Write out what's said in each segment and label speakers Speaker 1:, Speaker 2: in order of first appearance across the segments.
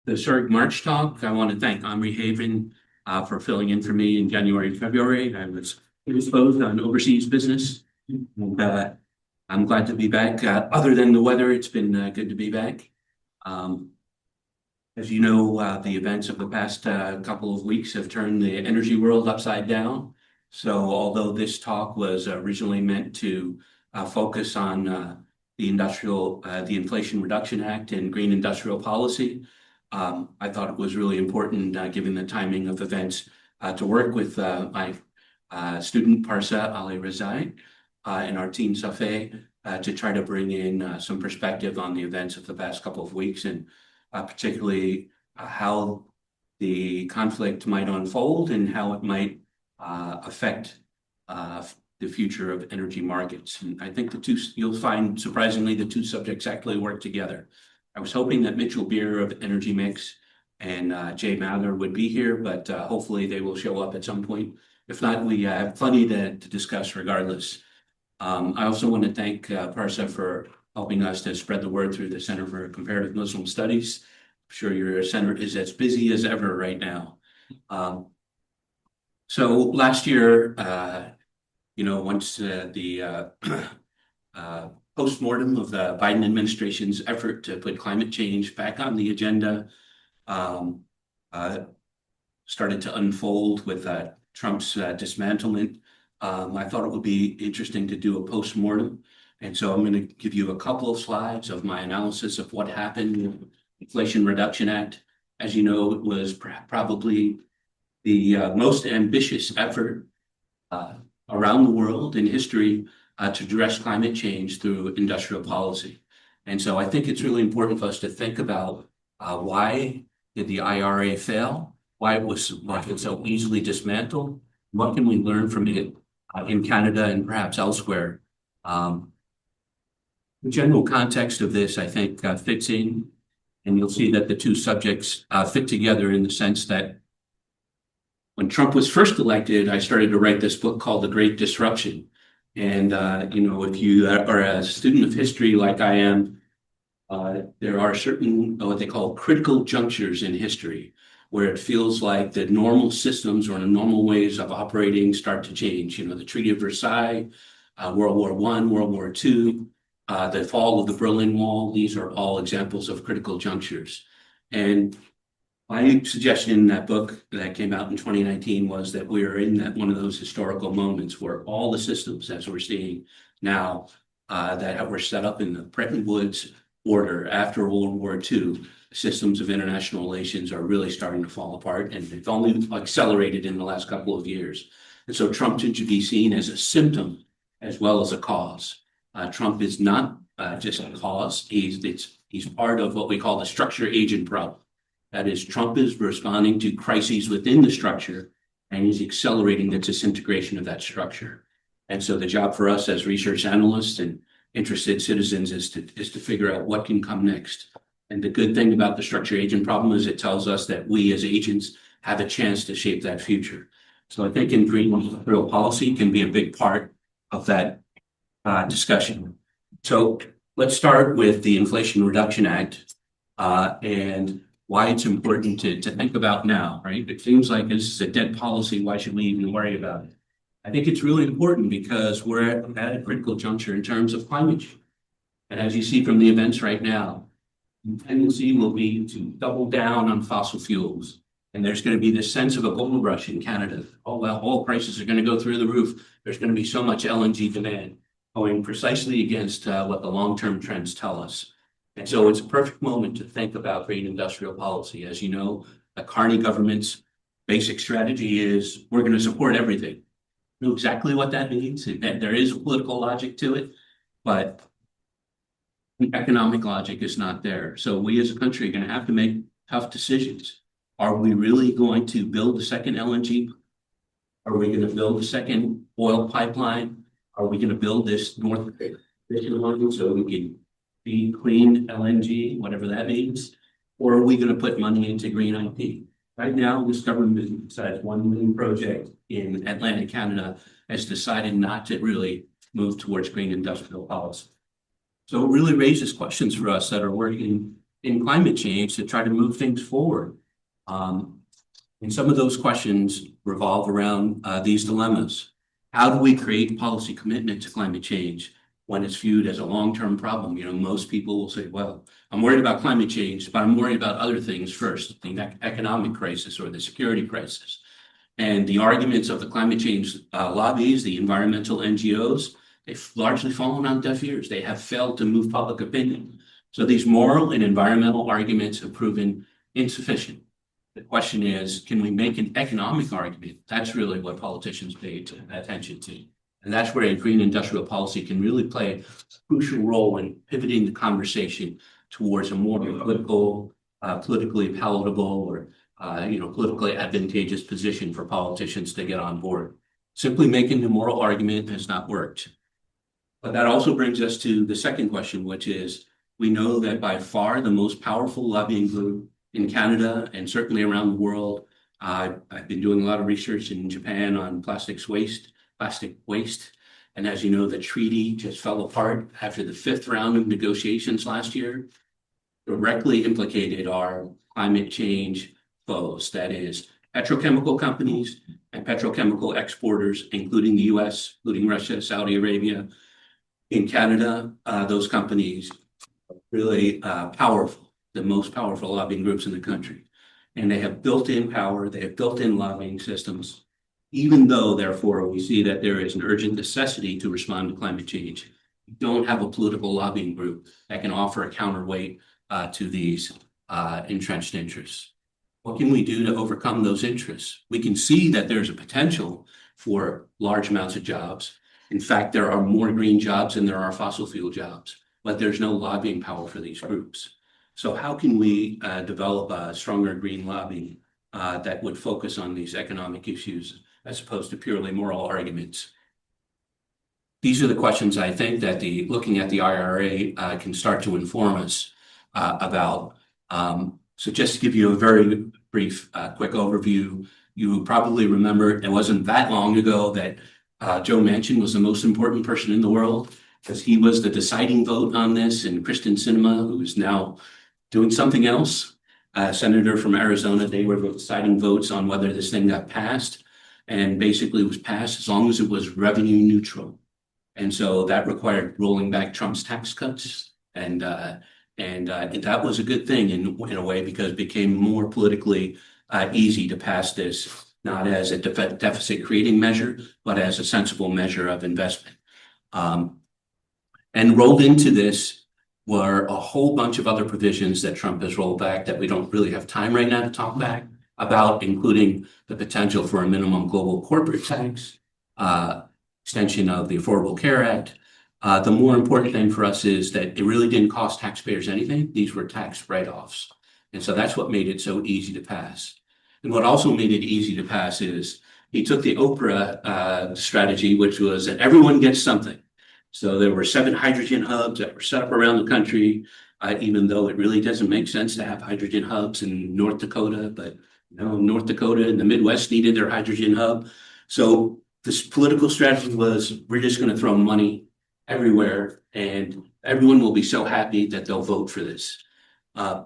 Speaker 1: the historic March talk. I want to thank Omri Haven for filling in for me in January and February. I was exposed on overseas business. And, I'm glad to be back. Other than the weather, it's been good to be back. Um, as you know, the events of the past couple of weeks have turned the energy world upside down. So although this talk was originally meant to focus on the Inflation Reduction Act and green industrial policy, I thought it was really important, given the timing of events, to work with my student Parsa Ali Rezai and our team Safé to try to bring in some perspective on the events of the past couple of weeks, and particularly how the conflict might unfold and how it might affect the future of energy markets. And I think you'll find surprisingly the two subjects actually work together. I was hoping that Mitchell Beer of Energy Mix and Jay Mather would be here, but hopefully they will show up at some point. If not, we have plenty to discuss regardless. I also want to thank Parsa for helping us to spread the word through the Center for Comparative Muslim Studies. I'm sure your center is as busy as ever right now. So last year, once the postmortem of the Biden administration's effort to put climate change back on the agenda started to unfold with Trump's dismantlement, I thought it would be interesting to do a postmortem. And so I'm going to give you a couple of slides of my analysis of what happened with the Inflation Reduction Act. As you know, it was probably the most ambitious effort around the world in history to address climate change through industrial policy. And so I think it's really important for us to think about why did the IRA fail, why was it so easily dismantled, what can we learn from it in Canada and perhaps elsewhere. The general context of this, I think, fits in, and you'll see that the two subjects fit together in the sense that when Trump was first elected, I started to write this book called The Great Disruption. And, if you are a student of history like I am, there are certain what they call critical junctures in history where it feels like the normal systems or the normal ways of operating start to change. The Treaty of Versailles, World War I, World War II, the fall of the Berlin Wall, these are all examples of critical junctures. And my suggestion in that book that came out in 2019 was that we are in one of those historical moments where all the systems, as we're seeing now, that were set up in the Bretton Woods order after World War II, systems of international relations are really starting to fall apart, and it's only accelerated in the last couple of years. And so Trump should be seen as a symptom as well as a cause. Trump is not just a cause. He's part of what we call the structure agent problem. That is, Trump is responding to crises within the structure, and he's accelerating the disintegration of that structure. And so the job for us as research analysts and interested citizens is to figure out what can come next. And the good thing about the structure agent problem is it tells us that we as agents have a chance to shape that future. So I think green industrial policy can be a big part of that discussion. So let's start with the Inflation Reduction Act and why it's important to think about now, right? It seems like this is a dead policy. Why should we even worry about it? I think it's really important because we're at a critical juncture in terms of climate change. And as you see from the events right now, the tendency will be to double down on fossil fuels. And there's going to be this sense of a gold rush in Canada. Oh, well, oil prices are going to go through the roof. There's going to be so much LNG demand, going precisely against what the long-term trends tell us. And so it's a perfect moment to think about green industrial policy. As you know, the Carney government's basic strategy is we're going to support everything. I know exactly what that means. There is a political logic to it, but the economic logic is not there. So we as a country are going to have to make tough decisions. Are we really going to build a second LNG? Are we going to build a second oil pipeline? Are we going to build this North line so we can be clean LNG, whatever that means? Or are we going to put money into green IP? Right now, this government, besides one wind project in Atlantic Canada, has decided not to really move towards green industrial policy. So it really raises questions for us that are working in climate change to try to move things forward. And some of those questions revolve around these dilemmas. How do we create policy commitment to climate change when it's viewed as a long-term problem? You know, most people will say, well, I'm worried about climate change, but I'm worried about other things first, the economic crisis or the security crisis. And the arguments of the climate change lobbies, the environmental NGOs, they've largely fallen on deaf ears. They have failed to move public opinion. So these moral and environmental arguments have proven insufficient. The question is, can we make an economic argument? That's really what politicians pay attention to. And that's where a green industrial policy can really play a crucial role in pivoting the conversation towards a more politically palatable or politically advantageous position for politicians to get on board. Simply making the moral argument has not worked. But that also brings us to the second question, which is, we know that by far the most powerful lobbying group in Canada and certainly around the world. I've been doing a lot of research in Japan on plastic waste. And as you know, the treaty just fell apart after the fifth round of negotiations last year. Directly implicated our climate change foes, that is, petrochemical companies and petrochemical exporters, including the US, including Russia, Saudi Arabia. In Canada, those companies are really powerful. The most powerful lobbying groups in the country. And they have built-in power, they have built-in lobbying systems, even though, therefore, we see that there is an urgent necessity to respond to climate change. We don't have a political lobbying group that can offer a counterweight to these entrenched interests. What can we do to overcome those interests? We can see that there's a potential for large amounts of jobs. In fact, there are more green jobs than there are fossil fuel jobs, but there's no lobbying power for these groups. So how can we develop a stronger green lobby that would focus on these economic issues as opposed to purely moral arguments? These are the questions I think that looking at the IRA can start to inform us about. So just to give you a very brief, quick overview, you probably remember it wasn't that long ago that Joe Manchin was the most important person in the world because he was the deciding vote on this, and Kristen Sinema, who is now doing something else, senator from Arizona, they were deciding votes on whether this thing got passed, and basically it was passed as long as it was revenue neutral. And so that required rolling back Trump's tax cuts. And that was a good thing in a way, because it became more politically easy to pass this, not as a deficit creating measure, but as a sensible measure of investment. And rolled into this were a whole bunch of other provisions that Trump has rolled back that we don't really have time right now to talk back about, including the potential for a minimum global corporate tax, extension of the Affordable Care Act. The more important thing for us is that it really didn't cost taxpayers anything. These were tax write-offs. And so that's what made it so easy to pass. And what also made it easy to pass is he took the Oprah strategy, which was that everyone gets something. So there were 7 hydrogen hubs that were set up around the country, even though it really doesn't make sense to have hydrogen hubs in North Dakota, but North Dakota and the Midwest needed their hydrogen hub. So this political strategy was, we're just going to throw money everywhere and everyone will be so happy that they'll vote for this.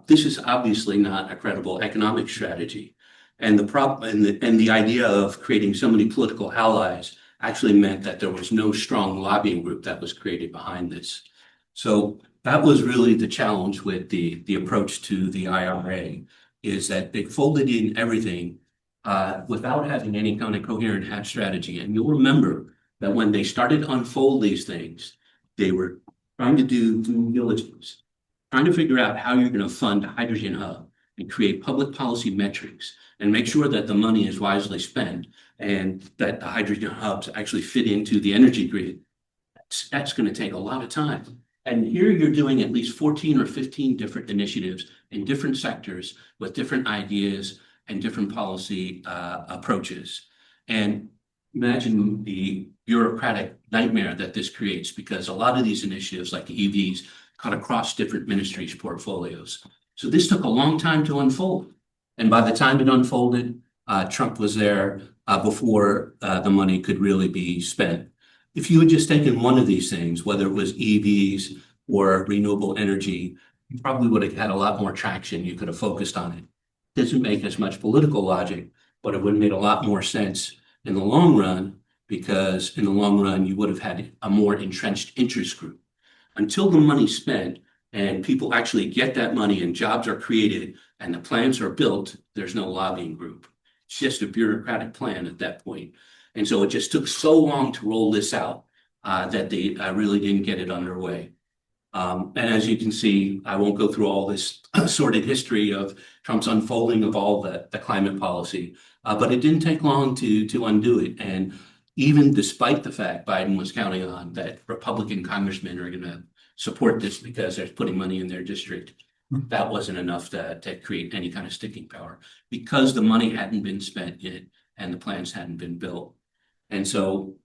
Speaker 1: This is obviously not a credible economic strategy. And the idea of creating so many political allies actually meant that there was no strong lobbying group that was created behind this. So that was really the challenge with the approach to the IRA, is that they folded in everything without having any kind of coherent hat strategy. And you'll remember that when they started to unfold these things, they were trying to do due diligence, trying to figure out how you're going to fund a hydrogen hub and create public policy metrics and make sure that the money is wisely spent and that the hydrogen hubs actually fit into the energy grid. That's going to take a lot of time. And here you're doing at least 14 or 15 different initiatives in different sectors with different ideas and different policy approaches. And imagine the bureaucratic nightmare that this creates, because a lot of these initiatives, like the EVs, cut across different ministries' portfolios. So this took a long time to unfold. And by the time it unfolded, Trump was there before the money could really be spent. If you had just taken one of these things, whether it was EVs or renewable energy, you probably would have had a lot more traction. You could have focused on it. Doesn't make as much political logic, but it would have made a lot more sense in the long run, because in the long run, you would have had a more entrenched interest group. Until the money's spent and people actually get that money and jobs are created and the plants are built, there's no lobbying group. It's just a bureaucratic plan at that point. And so it just took so long to roll this out that they really didn't get it underway. And as you can see, I won't go through all this sordid history of Trump's unfolding of all the climate policy, but it didn't take long to undo it. And even despite the fact Biden was counting on that Republican congressmen are going to support this because they're putting money in their district, that wasn't enough to create any kind of sticking power because the money hadn't been spent yet and the plans hadn't been built. And so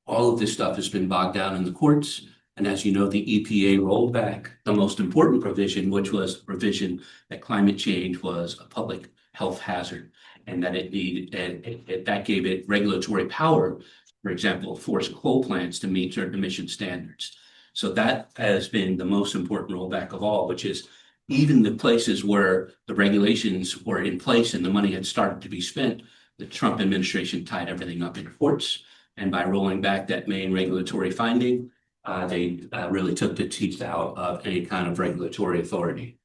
Speaker 1: all of this stuff has been bogged down in the courts. And as you know, the EPA rolled back the most important provision, which was a provision that climate change was a public health hazard and that it needed, and that gave it regulatory power, for example, force coal plants to meet certain emission standards. So that has been the most important rollback of all, which is even the places where the regulations were in place and the money had started to be spent, the Trump administration tied everything up in courts. And by rolling back that main regulatory finding, they really took the teeth out of any kind of regulatory authority.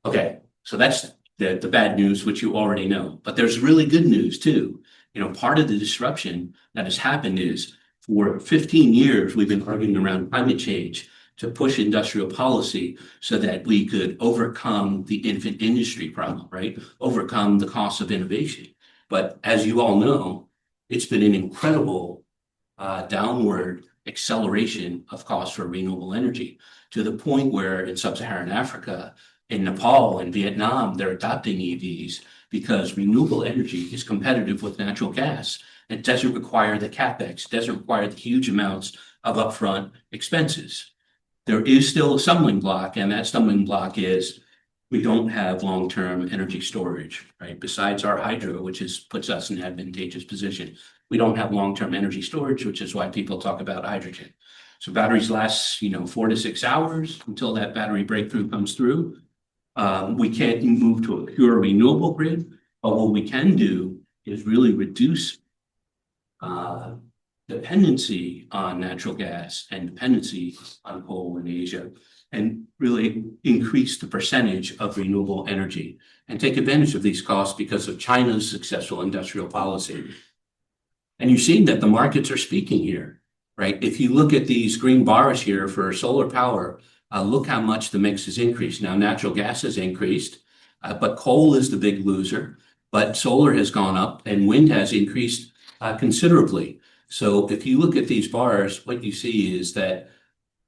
Speaker 1: Okay, so that's the bad news, which you already know. But there's really good news too. You know, part of the disruption that has happened is for 15 years, we've been arguing around climate change to push industrial policy so that we could overcome the infant industry problem, right? Overcome the cost of innovation. But as you all know, it's been an incredible downward acceleration of costs for renewable energy to the point where in sub-Saharan Africa, in Nepal and Vietnam, they're adopting EVs because renewable energy is competitive with natural gas. It doesn't require the capex, doesn't require the huge amounts of upfront expenses. There is still a stumbling block, and that stumbling block is we don't have long-term energy storage, right? Besides our hydro, which puts us in an advantageous position. We don't have long-term energy storage, which is why people talk about hydrogen. So batteries last, 4 to 6 hours until that battery breakthrough comes through. We can't move to a pure renewable grid, but what we can do is really reduce dependency on natural gas and dependency on coal in Asia, and really increase the percentage of renewable energy and take advantage of these costs because of China's successful industrial policy. And you've seen that the markets are speaking here, right? If you look at these green bars here for solar power, look how much the mix has increased. Now, natural gas has increased, but coal is the big loser, but solar has gone up and wind has increased considerably. So if you look at these bars, what you see is that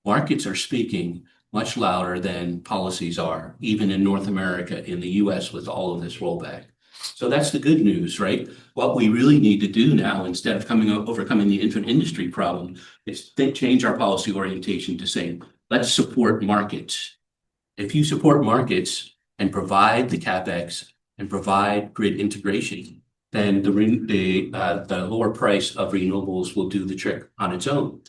Speaker 1: markets are speaking much louder than policies are, even in North America, in the US with all of this rollback. So that's the good news, right? What we really need to do now, instead of overcoming the infant industry problem, is change our policy orientation to say, let's support markets. If you support markets and provide the capex and provide grid integration, then the lower price of renewables will do the trick on its own.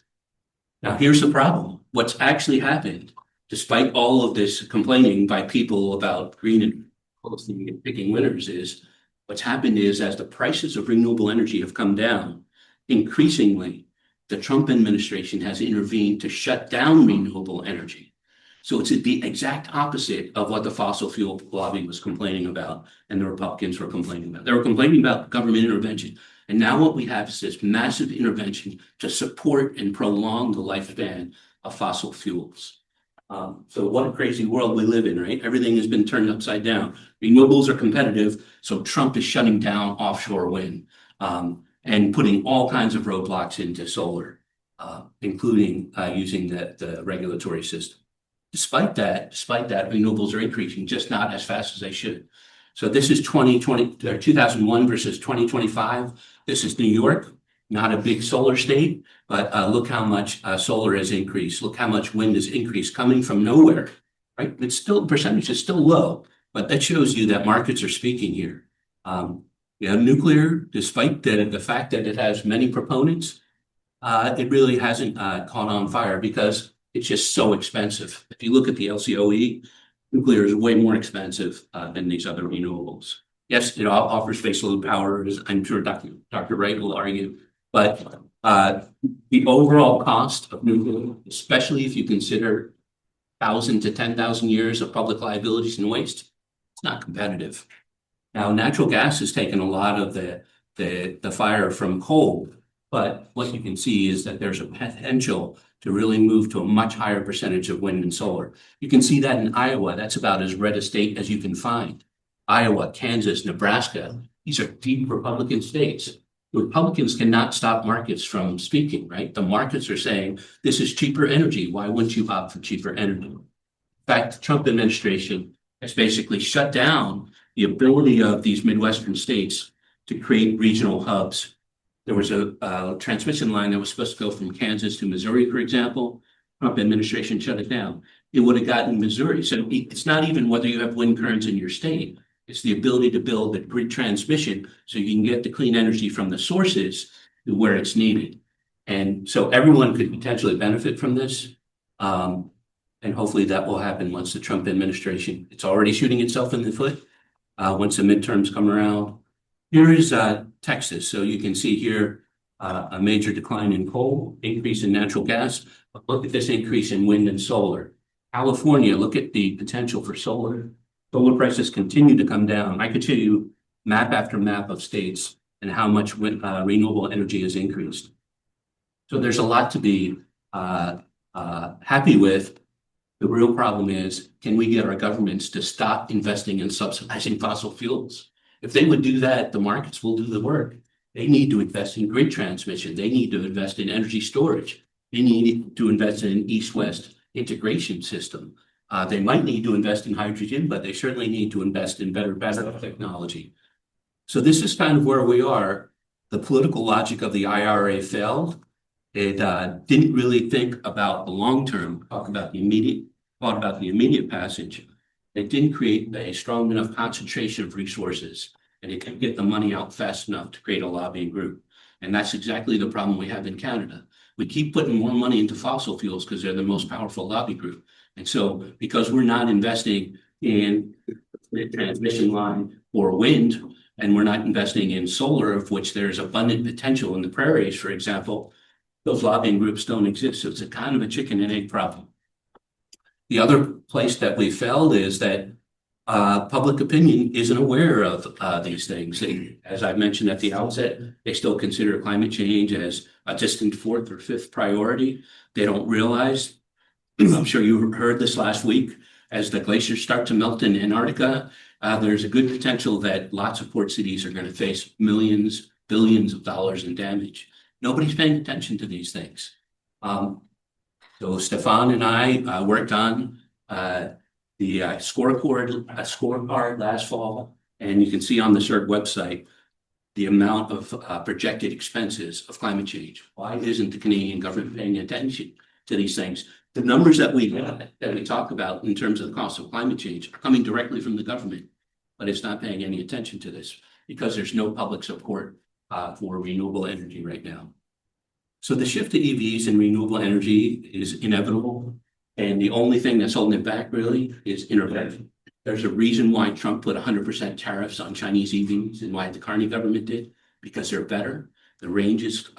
Speaker 1: Now, here's the problem. What's actually happened, despite all of this complaining by people about green and policy and picking winners, is what's happened is as the prices of renewable energy have come down, increasingly, the Trump administration has intervened to shut down renewable energy. So it's the exact opposite of what the fossil fuel lobby was complaining about and the Republicans were complaining about. They were complaining about government intervention. And now what we have is this massive intervention to support and prolong the lifespan of fossil fuels. So what a crazy world we live in, right? Everything has been turned upside down. Renewables are competitive, so Trump is shutting down offshore wind and putting all kinds of roadblocks into solar, including using the regulatory system. Despite that, renewables are increasing, just not as fast as they should. So this is 2001 versus 2025. This is New York, not a big solar state, but look how much solar has increased. Look how much wind has increased coming from nowhere, right? It's still, percentage is still low, but that shows you that markets are speaking here. Nuclear, despite the fact that it has many proponents, it really hasn't caught on fire because it's just so expensive. If you look at the LCOE, nuclear is way more expensive than these other renewables. Yes, it offers baseload power, as I'm sure Dr. Wright will argue, but the overall cost of nuclear, especially if you consider 1,000 to 10,000 years of public liabilities and waste, it's not competitive. Now, natural gas has taken a lot of the fire from coal, but what you can see is that there's a potential to really move to a much higher percentage of wind and solar. You can see that in Iowa. That's about as red a state as you can find. Iowa, Kansas, Nebraska, these are deep Republican states. The Republicans cannot stop markets from speaking, right? The markets are saying, this is cheaper energy. Why wouldn't you opt for cheaper energy? In fact, the Trump administration has basically shut down the ability of these Midwestern states to create regional hubs. There was a transmission line that was supposed to go from Kansas to Missouri, for example. Trump administration shut it down. It would have gotten Missouri. So it's not even whether you have wind currents in your state. It's the ability to build the grid transmission so you can get the clean energy from the sources to where it's needed. And so everyone could potentially benefit from this. And hopefully that will happen once the Trump administration, it's already shooting itself in the foot. Once the midterms come around. Here is Texas. So you can see here a major decline in coal, increase in natural gas. But look at this increase in wind and solar. California, look at the potential for solar. Solar prices continue to come down. I could show you map after map of states and how much renewable energy has increased. So there's a lot to be happy with. The real problem is, can we get our governments to stop investing in subsidizing fossil fuels? If they would do that, the markets will do the work. They need to invest in grid transmission. They need to invest in energy storage. They need to invest in an east-west integration system. They might need to invest in hydrogen, but they certainly need to invest in better backup technology. So this is kind of where we are. The political logic of the IRA failed. It didn't really think about the long term, thought about the immediate passage. It didn't create a strong enough concentration of resources, and it couldn't get the money out fast enough to create a lobbying group. And that's exactly the problem we have in Canada. We keep putting more money into fossil fuels because they're the most powerful lobby group. And so because we're not investing in the transmission line or wind, and we're not investing in solar, of which there's abundant potential in the prairies, for example, those lobbying groups don't exist. So it's a kind of a chicken and egg problem. The other place that we failed is that public opinion isn't aware of these things. As I mentioned at the outset, they still consider climate change as a distant fourth or fifth priority. They don't realize, I'm sure you heard this last week, as the glaciers start to melt in Antarctica, there's a good potential that lots of port cities are going to face millions, billions of dollars in damage. Nobody's paying attention to these things. So Stefan and I worked on the scorecard last fall, and you can see on the CERT website the amount of projected expenses of climate change. Why isn't the Canadian government paying attention to these things? The numbers that we talk about in terms of the cost of climate change are coming directly from the government, but it's not paying any attention to this because there's no public support for renewable energy right now. So the shift to EVs and renewable energy is inevitable. And the only thing that's holding it back really is intervention. There's a reason why Trump put 100% tariffs on Chinese EVs and why the Carney government did, because they're better. The range is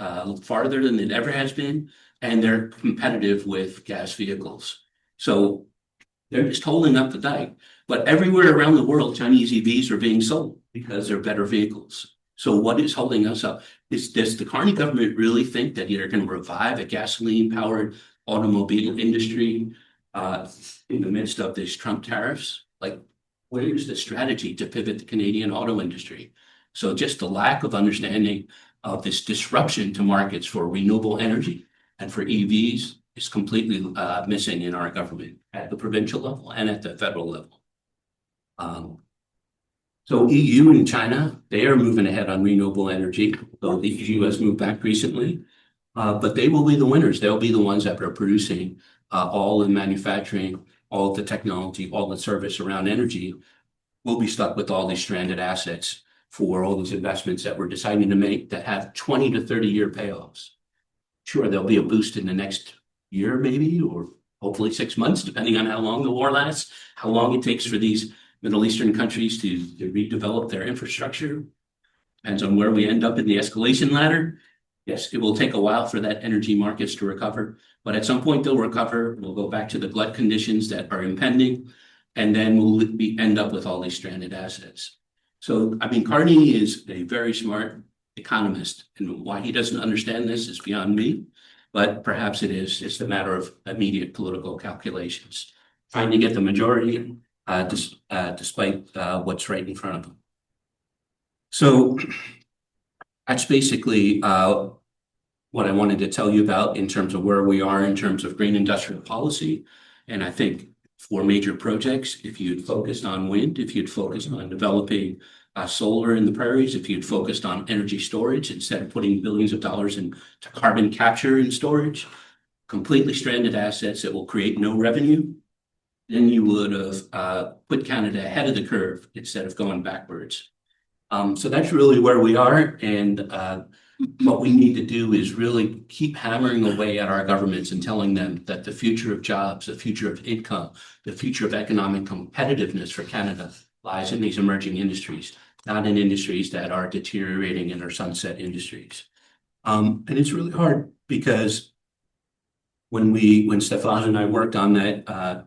Speaker 1: farther than it ever has been, and they're competitive with gas vehicles. So they're just holding up the dike. But everywhere around the world, Chinese EVs are being sold because they're better vehicles. So what is holding us up? Does the Carney government really think that they're going to revive a gasoline-powered automobile industry in the midst of these Trump tariffs? Like, where is the strategy to pivot the Canadian auto industry? So just the lack of understanding of this disruption to markets for renewable energy and for EVs is completely missing in our government at the provincial level and at the federal level. So EU and China, they are moving ahead on renewable energy. So the EU has moved back recently, but they will be the winners. They'll be the ones that are producing all the manufacturing, all the technology, all the service around energy. We'll be stuck with all these stranded assets for all these investments that we're deciding to make that have 20 to 30 year payoffs. Sure, there'll be a boost in the next year maybe, or hopefully 6 months, depending on how long the war lasts, how long it takes for these Middle Eastern countries to redevelop their infrastructure. Depends on where we end up in the escalation ladder. Yes, it will take a while for that energy markets to recover, but at some point they'll recover. We'll go back to the glut conditions that are impending, and then end up with all these stranded assets. So, I mean, Carney is a very smart economist, and why he doesn't understand this is beyond me, but perhaps it is. It's a matter of immediate political calculations, trying to get the majority, despite what's right in front of them. So that's basically what I wanted to tell you about in terms of where we are in terms of green industrial policy. And I think for major projects, if you'd focused on wind, if you'd focused on developing solar in the prairies, if you'd focused on energy storage instead of putting billions of dollars into carbon capture and storage, completely stranded assets that will create no revenue, then you would have put Canada ahead of the curve instead of going backwards. So that's really where we are. And what we need to do is really keep hammering away at our governments and telling them that the future of jobs, the future of income, the future of economic competitiveness for Canada lies in these emerging industries, not in industries that are deteriorating and are sunset industries. And it's really hard because when Stefan and I worked on that,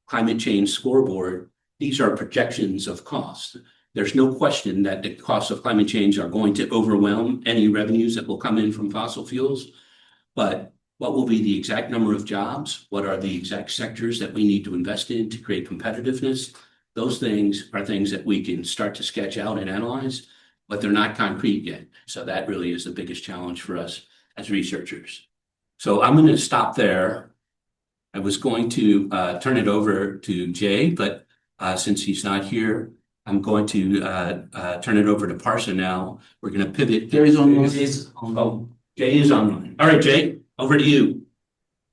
Speaker 1: climate change scoreboard, these are projections of cost. There's no question that the costs of climate change are going to overwhelm any revenues that will come in from fossil fuels. But what will be the exact number of jobs? What are the exact sectors that we need to invest in to create competitiveness? Those things are things that we can start to sketch out and analyze, but they're not concrete yet. So that really is the biggest challenge for us as researchers. So I'm going to stop there. I was going to turn it over to Jay, but since he's not here, I'm going to turn it over to Parsa now. We're going to pivot.
Speaker 2: Jay's online.
Speaker 1: Oh, Jay is online. All right, Jay, over to you.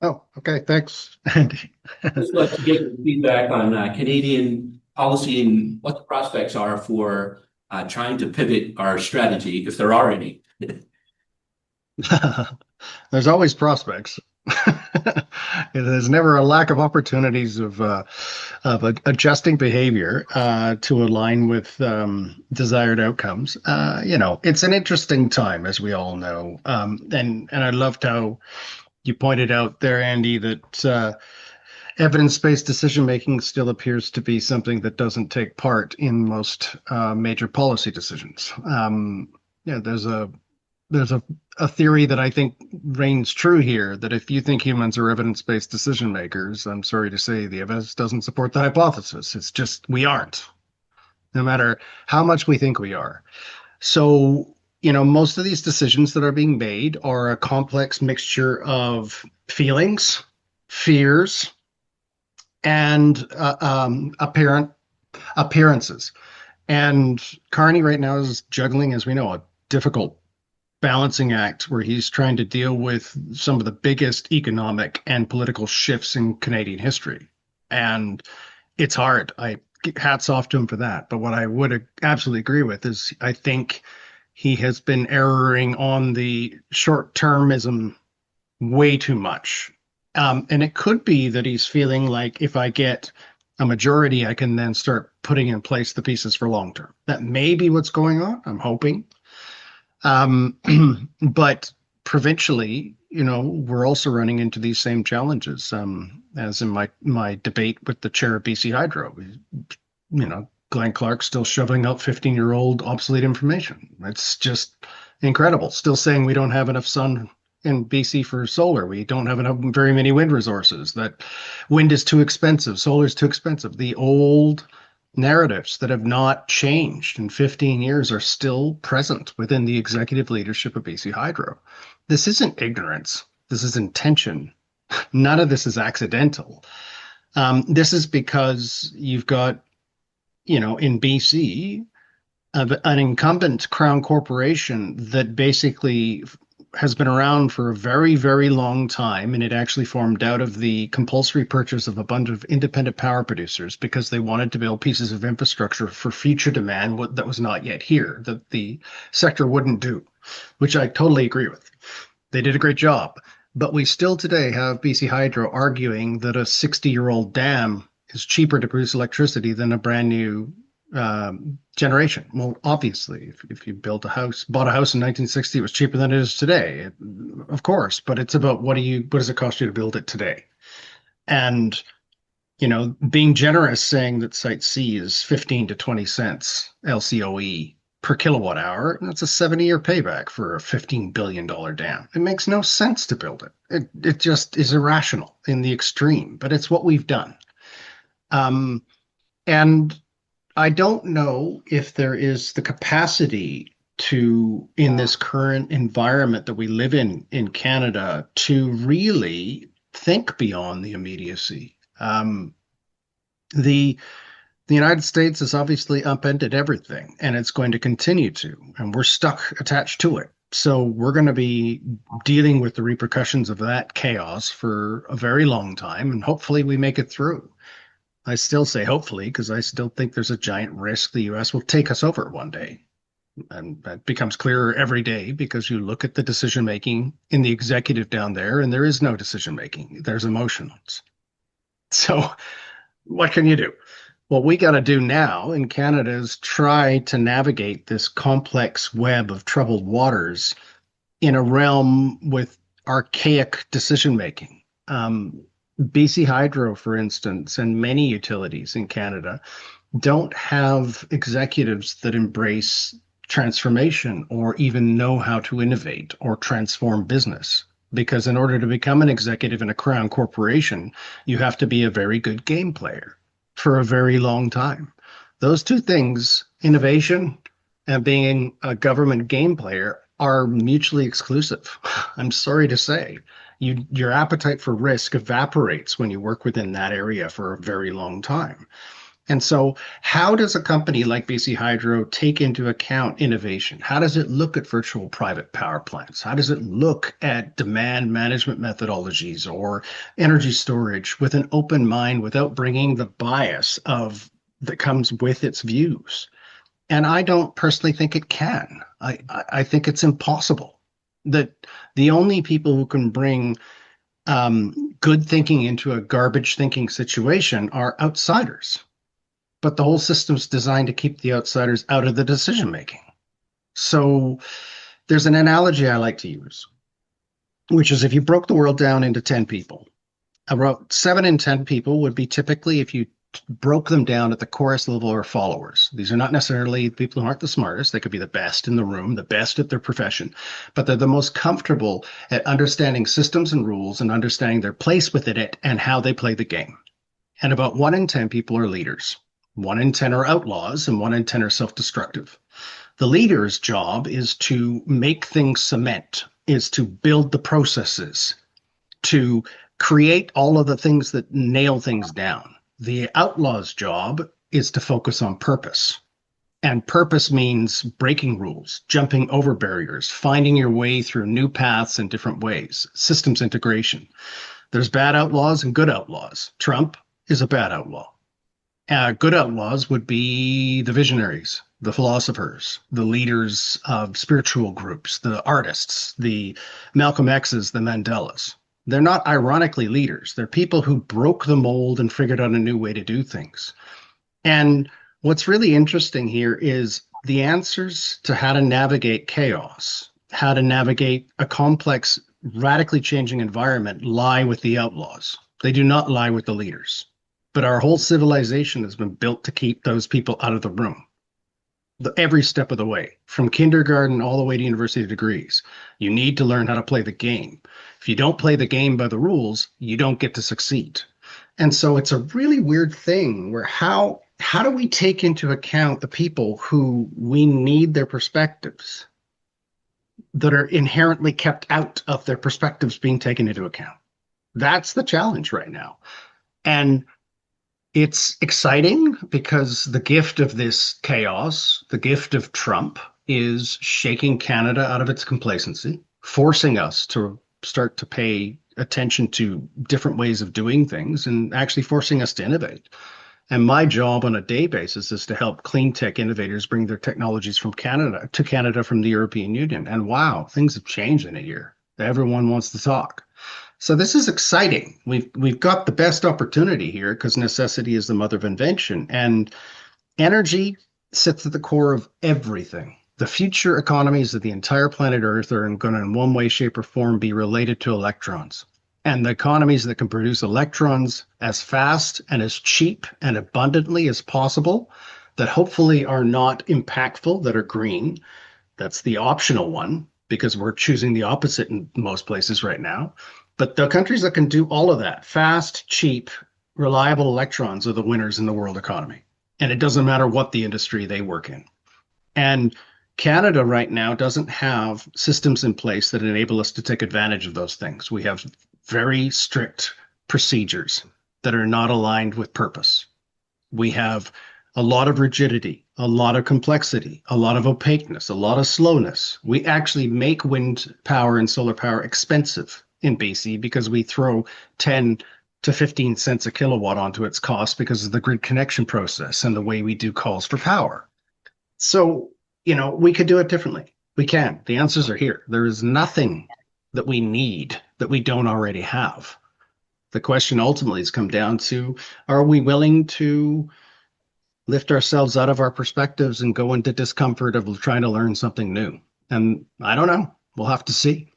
Speaker 3: Oh, okay. Thanks, Andy.
Speaker 1: Let's like to get your feedback on Canadian policy and what the prospects are for trying to pivot our strategy, if there are any.
Speaker 3: There's always prospects. There's never a lack of opportunities of adjusting behavior to align with desired outcomes. It's an interesting time, as we all know. And I loved how you pointed out there, Andy, that evidence-based decision-making still appears to be something that doesn't take part in most major policy decisions. There's a theory that I think reigns true here, that if you think humans are evidence-based decision makers, I'm sorry to say the evidence doesn't support the hypothesis. It's just we aren't, no matter how much we think we are. So, most of these decisions that are being made are a complex mixture of feelings, fears, and appearances. And Carney right now is juggling, as we know, a difficult balancing act where he's trying to deal with some of the biggest economic and political shifts in Canadian history. And it's hard. Hats off to him for that. But what I would absolutely agree with is I think he has been erring on the short-termism way too much. And it could be that he's feeling like if I get a majority, I can then start putting in place the pieces for long-term. That may be what's going on. I'm hoping. But provincially, we're also running into these same challenges, as in my debate with the chair of BC Hydro. Glenn Clark's still shoving out 15-year-old obsolete information. It's just incredible. Still saying we don't have enough sun in BC for solar. We don't have enough, very many wind resources, that wind is too expensive, solar is too expensive. The old narratives that have not changed in 15 years are still present within the executive leadership of BC Hydro. This isn't ignorance. This is intention. None of this is accidental. This is because you've got, in BC, an incumbent Crown corporation that basically has been around for a very, very long time, and it actually formed out of the compulsory purchase of a bunch of independent power producers because they wanted to build pieces of infrastructure for future demand that was not yet here, that the sector wouldn't do, which I totally agree with. They did a great job. But we still today have BC Hydro arguing that a 60-year-old dam is cheaper to produce electricity than a brand new generation. Well, obviously, if you bought a house in 1960, it was cheaper than it is today, of course. But it's about what does it cost you to build it today? And being generous, saying that Site C is 15 to 20 cents LCOE per kilowatt hour, that's a 70-year payback for a $15 billion dam. It makes no sense to build it. It just is irrational in the extreme, but it's what we've done. And I don't know if there is the capacity to, in this current environment that we live in Canada, to really think beyond the immediacy. The the United States has obviously upended everything, and it's going to continue to, and we're stuck attached to it. So we're going to be dealing with the repercussions of that chaos for a very long time, and hopefully we make it through. I still say hopefully because I still think there's a giant risk the US will take us over one day. And that becomes clearer every day because you look at the decision making in the executive down there, and there is no decision making. There's emotions. So what can you do? What we got to do now in Canada is try to navigate this complex web of troubled waters in a realm with archaic decision making. BC Hydro, for instance, and many utilities in Canada don't have executives that embrace transformation or even know how to innovate or transform business. Because in order to become an executive in a crown corporation, you have to be a very good game player for a very long time. Those two things, innovation and being a government game player, are mutually exclusive. I'm sorry to say. Your appetite for risk evaporates when you work within that area for a very long time. And so, how does a company like BC Hydro take into account innovation? How does it look at virtual private power plants? How does it look at demand management methodologies or energy storage with an open mind without bringing the bias that comes with its views? And I don't personally think it can. I think it's impossible. That the only people who can bring good thinking into a garbage thinking situation are outsiders. But the whole system's designed to keep the outsiders out of the decision making. So there's an analogy I like to use, which is if you broke the world down into 10 people, about 7 in 10 people would be typically, if you broke them down at the chorus level, or followers. These are not necessarily people who aren't the smartest. They could be the best in the room, the best at their profession, but they're the most comfortable at understanding systems and rules and understanding their place within it and how they play the game. And about 1 in 10 people are leaders. 1 in 10 are outlaws, and 1 in 10 are self-destructive. The leader's job is to make things cement, is to build the processes, to create all of the things that nail things down. The outlaw's job is to focus on purpose. And purpose means breaking rules, jumping over barriers, finding your way through new paths in different ways, systems integration. There's bad outlaws and good outlaws. Trump is a bad outlaw. Good outlaws would be the visionaries, the philosophers, the leaders of spiritual groups, the artists, the Malcolm X's, the Mandelas. They're not ironically leaders. They're people who broke the mold and figured out a new way to do things. And what's really interesting here is the answers to how to navigate chaos, how to navigate a complex, radically changing environment lie with the outlaws. They do not lie with the leaders. But our whole civilization has been built to keep those people out of the room. Every step of the way, from kindergarten all the way to university degrees, you need to learn how to play the game. If you don't play the game by the rules, you don't get to succeed. And so it's a really weird thing where how do we take into account the people who we need their perspectives that are inherently kept out of their perspectives being taken into account? That's the challenge right now. And it's exciting because the gift of this chaos, the gift of Trump, is shaking Canada out of its complacency, forcing us to start to pay attention to different ways of doing things and actually forcing us to innovate. And my job on a day basis is to help clean tech innovators bring their technologies from Canada to Canada from the European Union. And wow, things have changed in a year. Everyone wants to talk. So this is exciting. We've got the best opportunity here because necessity is the mother of invention, and energy sits at the core of everything. The future economies of the entire planet Earth are going to, in one way, shape, or form, be related to electrons. And the economies that can produce electrons as fast and as cheap and abundantly as possible, that hopefully are not impactful, that are green, that's the optional one because we're choosing the opposite in most places right now. But the countries that can do all of that, fast, cheap, reliable electrons, are the winners in the world economy. And it doesn't matter what the industry they work in. And Canada right now doesn't have systems in place that enable us to take advantage of those things. We have very strict procedures that are not aligned with purpose. We have a lot of rigidity, a lot of complexity, a lot of opaqueness, a lot of slowness. We actually make wind power and solar power expensive in BC because we throw 10 to 15 cents a kilowatt onto its cost because of the grid connection process and the way we do calls for power. So, we could do it differently. We can. The answers are here. There is nothing that we need that we don't already have. The question ultimately has come down to, are we willing to lift ourselves out of our perspectives and go into discomfort of trying to learn something new? And I don't know. We'll have to see.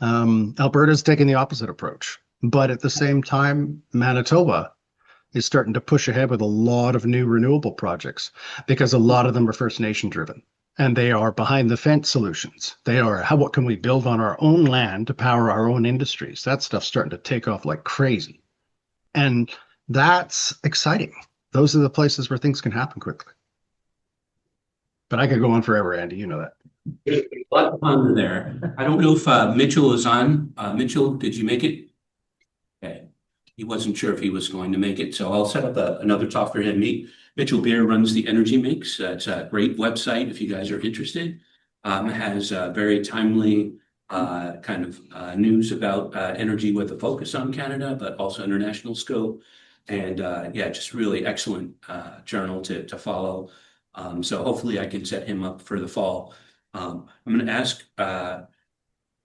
Speaker 3: Alberta's taking the opposite approach. But at the same time, Manitoba is starting to push ahead with a lot of new renewable projects because a lot of them are First Nation driven. And they are behind the fence solutions. They are, what can we build on our own land to power our own industries? That stuff's starting to take off like crazy. And that's exciting. Those are the places where things can happen quickly. But I could go on forever, Andy. You know that.
Speaker 1: A lot of fun there. I don't know if Mitchell is on. Mitchell, did you make it? Okay. He wasn't sure if he was going to make it, so I'll set up another talk for him. Mitchell Beer runs the Energy Mix. It's a great website if you guys are interested. Has very timely kind of news about energy with a focus on Canada, but also international scope. And yeah, just really excellent journal to follow. So hopefully I can set him up for the fall. I'm going to ask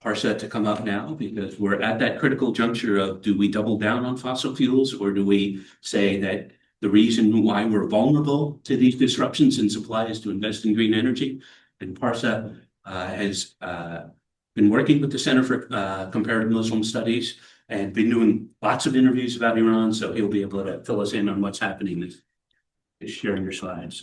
Speaker 1: Parsa to come up now because we're at that critical juncture of, do we double down on fossil fuels, or do we say that the reason why we're vulnerable to these disruptions in supply is to invest in green energy? And Parsa has been working with the Center for Comparative Muslim Studies and been doing lots of interviews about Iran, so he'll be able to fill us in on what's happening. Is sharing your slides.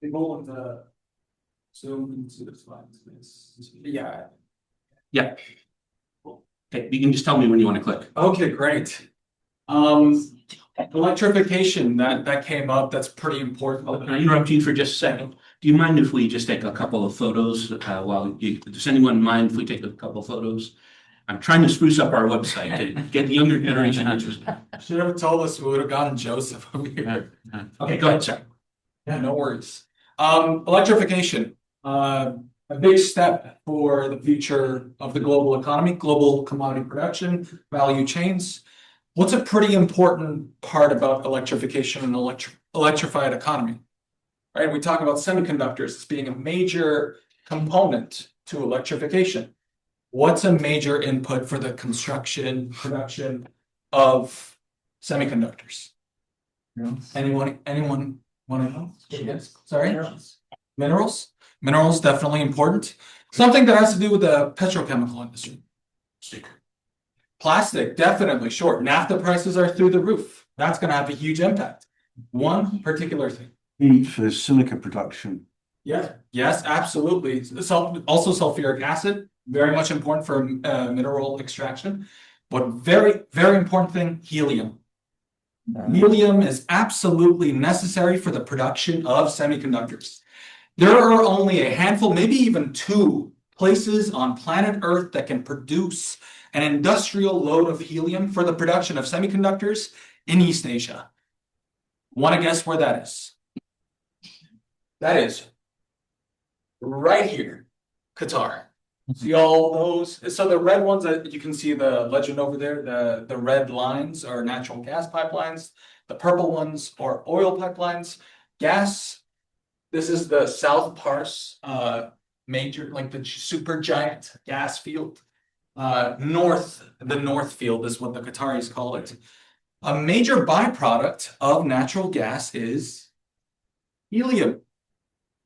Speaker 2: They go on the Zoom into the slides. Yeah.
Speaker 1: Yeah. Okay, you can just tell me when you want to click.
Speaker 2: Okay, great. Electrification, that came up. That's pretty important.
Speaker 1: Oh, can I interrupt you for just a second? Do you mind if we just take a couple of photos does anyone mind if we take a couple of photos? I'm trying to spruce up our website to get the younger generation interested.
Speaker 2: Should have told us, we would have gotten Joseph over here.
Speaker 1: Okay, go ahead, sir.
Speaker 2: Yeah, no worries. Electrification, a big step for the future of the global economy, global commodity production, value chains. What's a pretty important part about electrification and electrified economy? Right, we talk about semiconductors as being a major component to electrification. What's a major input for the construction, production of semiconductors? Anyone want to know? Yes. Sorry? Minerals, definitely important. Something that has to do with the petrochemical industry. Plastic, definitely, sure. Naphtha prices are through the roof. That's going to have a huge impact. One particular thing.
Speaker 4: For silica production.
Speaker 2: Yeah, yes, absolutely. Also sulfuric acid, very much important for mineral extraction. But very, very important thing, helium. Helium is absolutely necessary for the production of semiconductors. There are only a handful, maybe even 2 places on planet Earth that can produce an industrial load of helium for the production of semiconductors in East Asia. Want to guess where that is? That is right here, Qatar. See all those? So the red ones that you can see the legend over there, the red lines are natural gas pipelines. The purple ones are oil pipelines. Gas This is the South Pars, major, like the super giant gas field. The North field is what the Qataris call it. A major byproduct of natural gas is helium.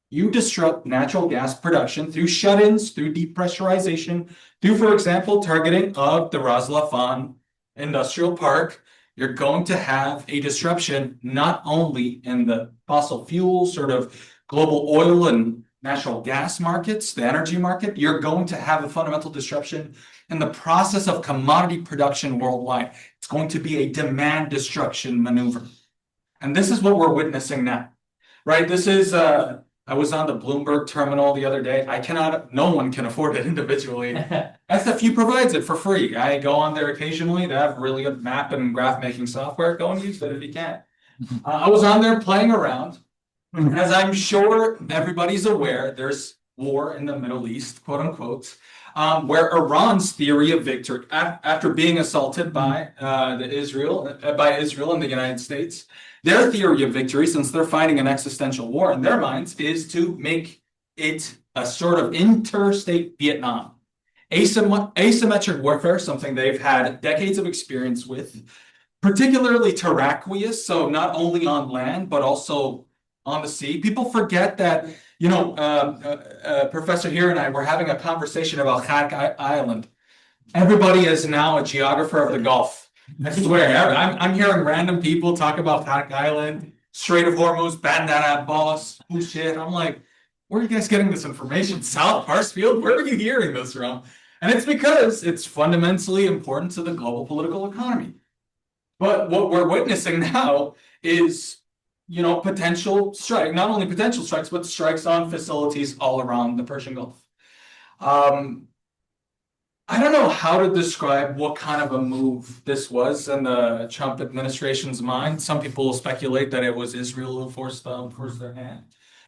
Speaker 2: You disrupt natural gas production through shut-ins, through depressurization, through, for example, targeting of the Ras Laffan Industrial Park. You're going to have a disruption not only in the fossil fuel sort of global oil and natural gas markets, the energy market, you're going to have a fundamental disruption in the process of commodity production worldwide. It's going to be a demand destruction maneuver. And this is what we're witnessing now, right? This is, I was on the Bloomberg terminal the other day. No one can afford it individually. SFU provides it for free. I go on there occasionally. They have really good map and graph making software. Go and use it if you can. I was on there playing around. As I'm sure everybody's aware, there's war in the Middle East, quote unquote, where Iran's theory of victory, after being assaulted by Israel and the United States, their theory of victory, since they're fighting an existential war in their minds, is to make it a sort of interstate Vietnam. Asymmetric warfare, something they've had decades of experience with, particularly terraqueous, so not only on land, but also on the sea. People forget that, Professor here and I were having a conversation about Khark Island. Everybody is now a geographer of the Gulf. I swear, I'm hearing random people talk about Khark Island, Strait of Hormuz, Bandar Abbas, shit. I'm like, where are you guys getting this information? South Parsfield? Where are you hearing this from? And it's because it's fundamentally important to the global political economy. But what we're witnessing now is, potential strike, not only potential strikes, but strikes on facilities all around the Persian Gulf. I don't know how to describe what kind of a move this was in the Trump administration's mind. Some people speculate that it was Israel who forced their hand.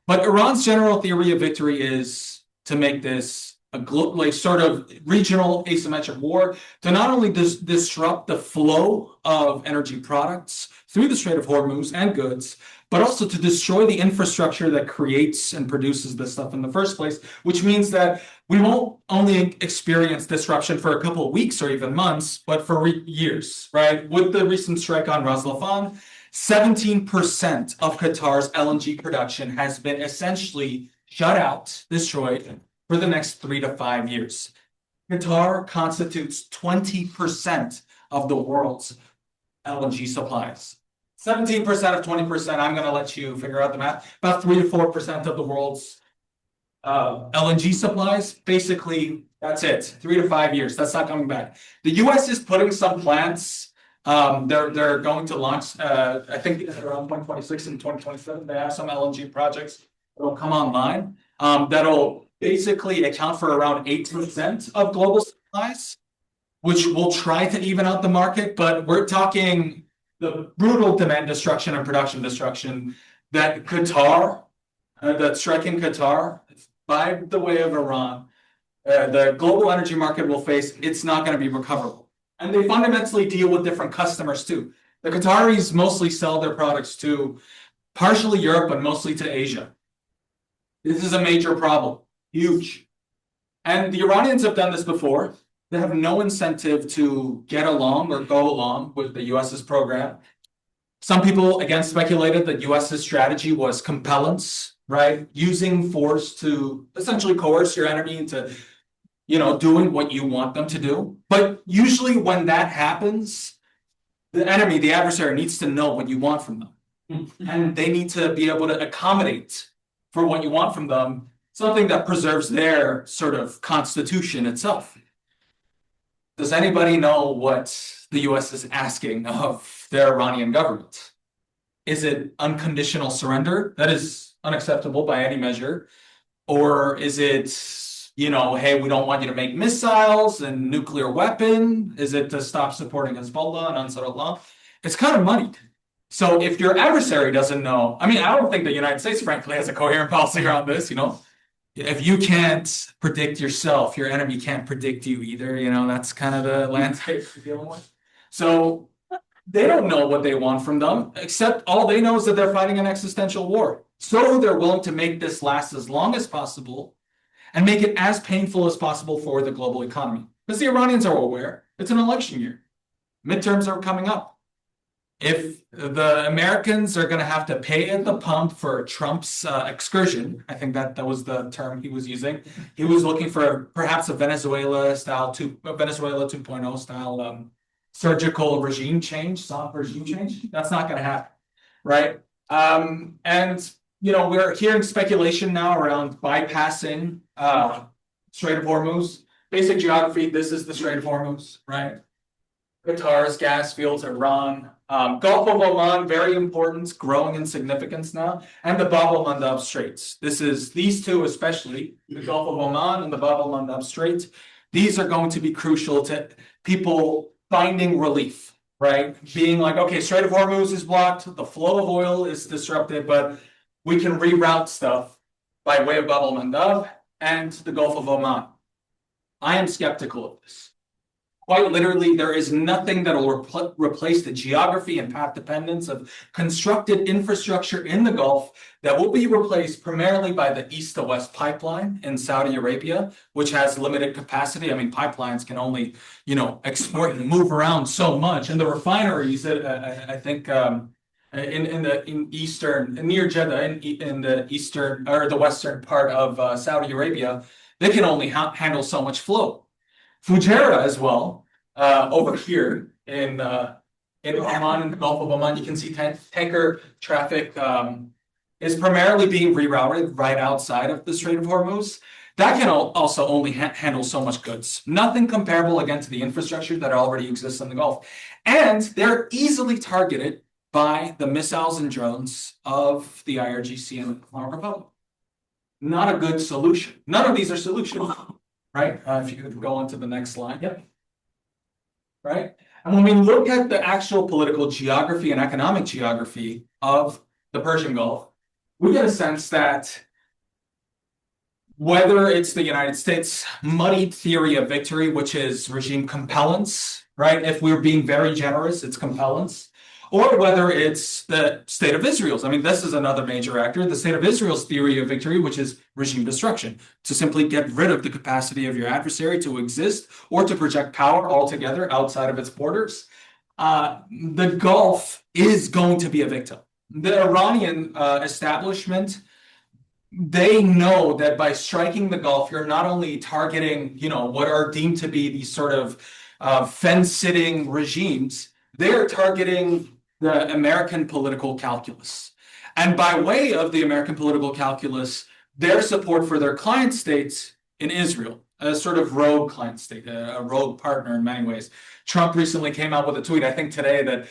Speaker 2: But Iran's general theory of victory is to make this a sort of regional asymmetric war to not only disrupt the flow of energy products through the Strait of Hormuz and goods, but also to destroy the infrastructure that creates and produces this stuff in the first place, which means that we won't only experience disruption for a couple of weeks or even months, but for years, right? With the recent strike on Ras Laffan, 17% of Qatar's LNG production has been essentially shut out, destroyed, for the next 3 to 5 years. Qatar constitutes 20% of the world's LNG supplies. 17% of 20%, I'm going to let you figure out the math, about 3 to 4% of the world's LNG supplies. Basically, that's it, 3 to 5 years. That's not coming back. The US is putting some plants. They're going to launch, I think around 2026 and 2027, they have some LNG projects that'll come online. That'll basically account for around 8% of global supplies, which will try to even out the market. But we're talking the brutal demand destruction and production destruction that that strike in Qatar, by the way of Iran, the global energy market will face. It's not going to be recoverable. And they fundamentally deal with different customers too. The Qataris mostly sell their products to partially Europe, but mostly to Asia. This is a major problem. Huge. And the Iranians have done this before. They have no incentive to get along or go along with the US's program. Some people, again, speculated that US's strategy was compellence, right? Using force to essentially coerce your enemy into, doing what you want them to do. But usually when that happens, the enemy, the adversary, needs to know what you want from them. And they need to be able to accommodate for what you want from them, something that preserves their sort of constitution itself. Does anybody know what the US is asking of their Iranian government? Is it unconditional surrender? That is unacceptable by any measure. Or is it, hey, we don't want you to make missiles and nuclear weapon? Is it to stop supporting Hezbollah and Ansar Allah? It's kind of moneyed. So if your adversary doesn't know, I don't think the United States, frankly, has a coherent policy around this, If you can't predict yourself, your enemy can't predict you either. That's kind of the landscape we're dealing with. So they don't know what they want from them, except all they know is that they're fighting an existential war. So they're willing to make this last as long as possible and make it as painful as possible for the global economy. Because the Iranians are aware it's an election year. Midterms are coming up. If the Americans are going to have to pay at the pump for Trump's excursion, I think that was the term he was using. He was looking for perhaps a Venezuela 2.0 style surgical regime change, soft regime change. That's not going to happen, right? And we're hearing speculation now around bypassing Strait of Hormuz. Basic geography: this is the Strait of Hormuz, right? Qatar's gas fields, Iran, Gulf of Oman, very important, growing in significance now, and the Bab el-Mandab Straits. These two, especially the Gulf of Oman and the Bab el-Mandab Strait. These are going to be crucial to people finding relief, right? Being like, okay, Strait of Hormuz is blocked, the flow of oil is disrupted, but we can reroute stuff by way of Bab el-Mandab and the Gulf of Oman. I am skeptical of this. Quite literally, there is nothing that will replace the geography and path dependence of constructed infrastructure in the Gulf that will be replaced primarily by the east to west pipeline in Saudi Arabia, which has limited capacity. I mean, pipelines can only, export and move around so much. And the refineries, I think, in eastern, near Jeddah, in the eastern or the western part of Saudi Arabia, they can only handle so much flow. Fujairah as well, over here in Oman, in the Gulf of Oman, you can see tanker traffic is primarily being rerouted right outside of the Strait of Hormuz. That can also only handle so much goods. Nothing comparable, again, to the infrastructure that already exists in the Gulf. And they're easily targeted by the missiles and drones of the IRGC and the Islamic Republic. Not a good solution. None of these are solutions. Right? If you could go on to the next slide. Yep. Right? And when we look at the actual political geography and economic geography of the Persian Gulf, we get a sense that whether it's the United States' muddied theory of victory, which is regime compellence, right? If we're being very generous, it's compellence. Or whether it's the state of Israel's. I mean, this is another major actor, the state of Israel's theory of victory, which is regime destruction, to simply get rid of the capacity of your adversary to exist or to project power altogether outside of its borders. The Gulf is going to be a victim. The Iranian establishment, they know that by striking the Gulf, you're not only targeting, what are deemed to be these sort of fence-sitting regimes, they're targeting the American political calculus. And by way of the American political calculus, their support for their client states in Israel, a sort of rogue client state, a rogue partner in many ways. Trump recently came out with a tweet, I think today, that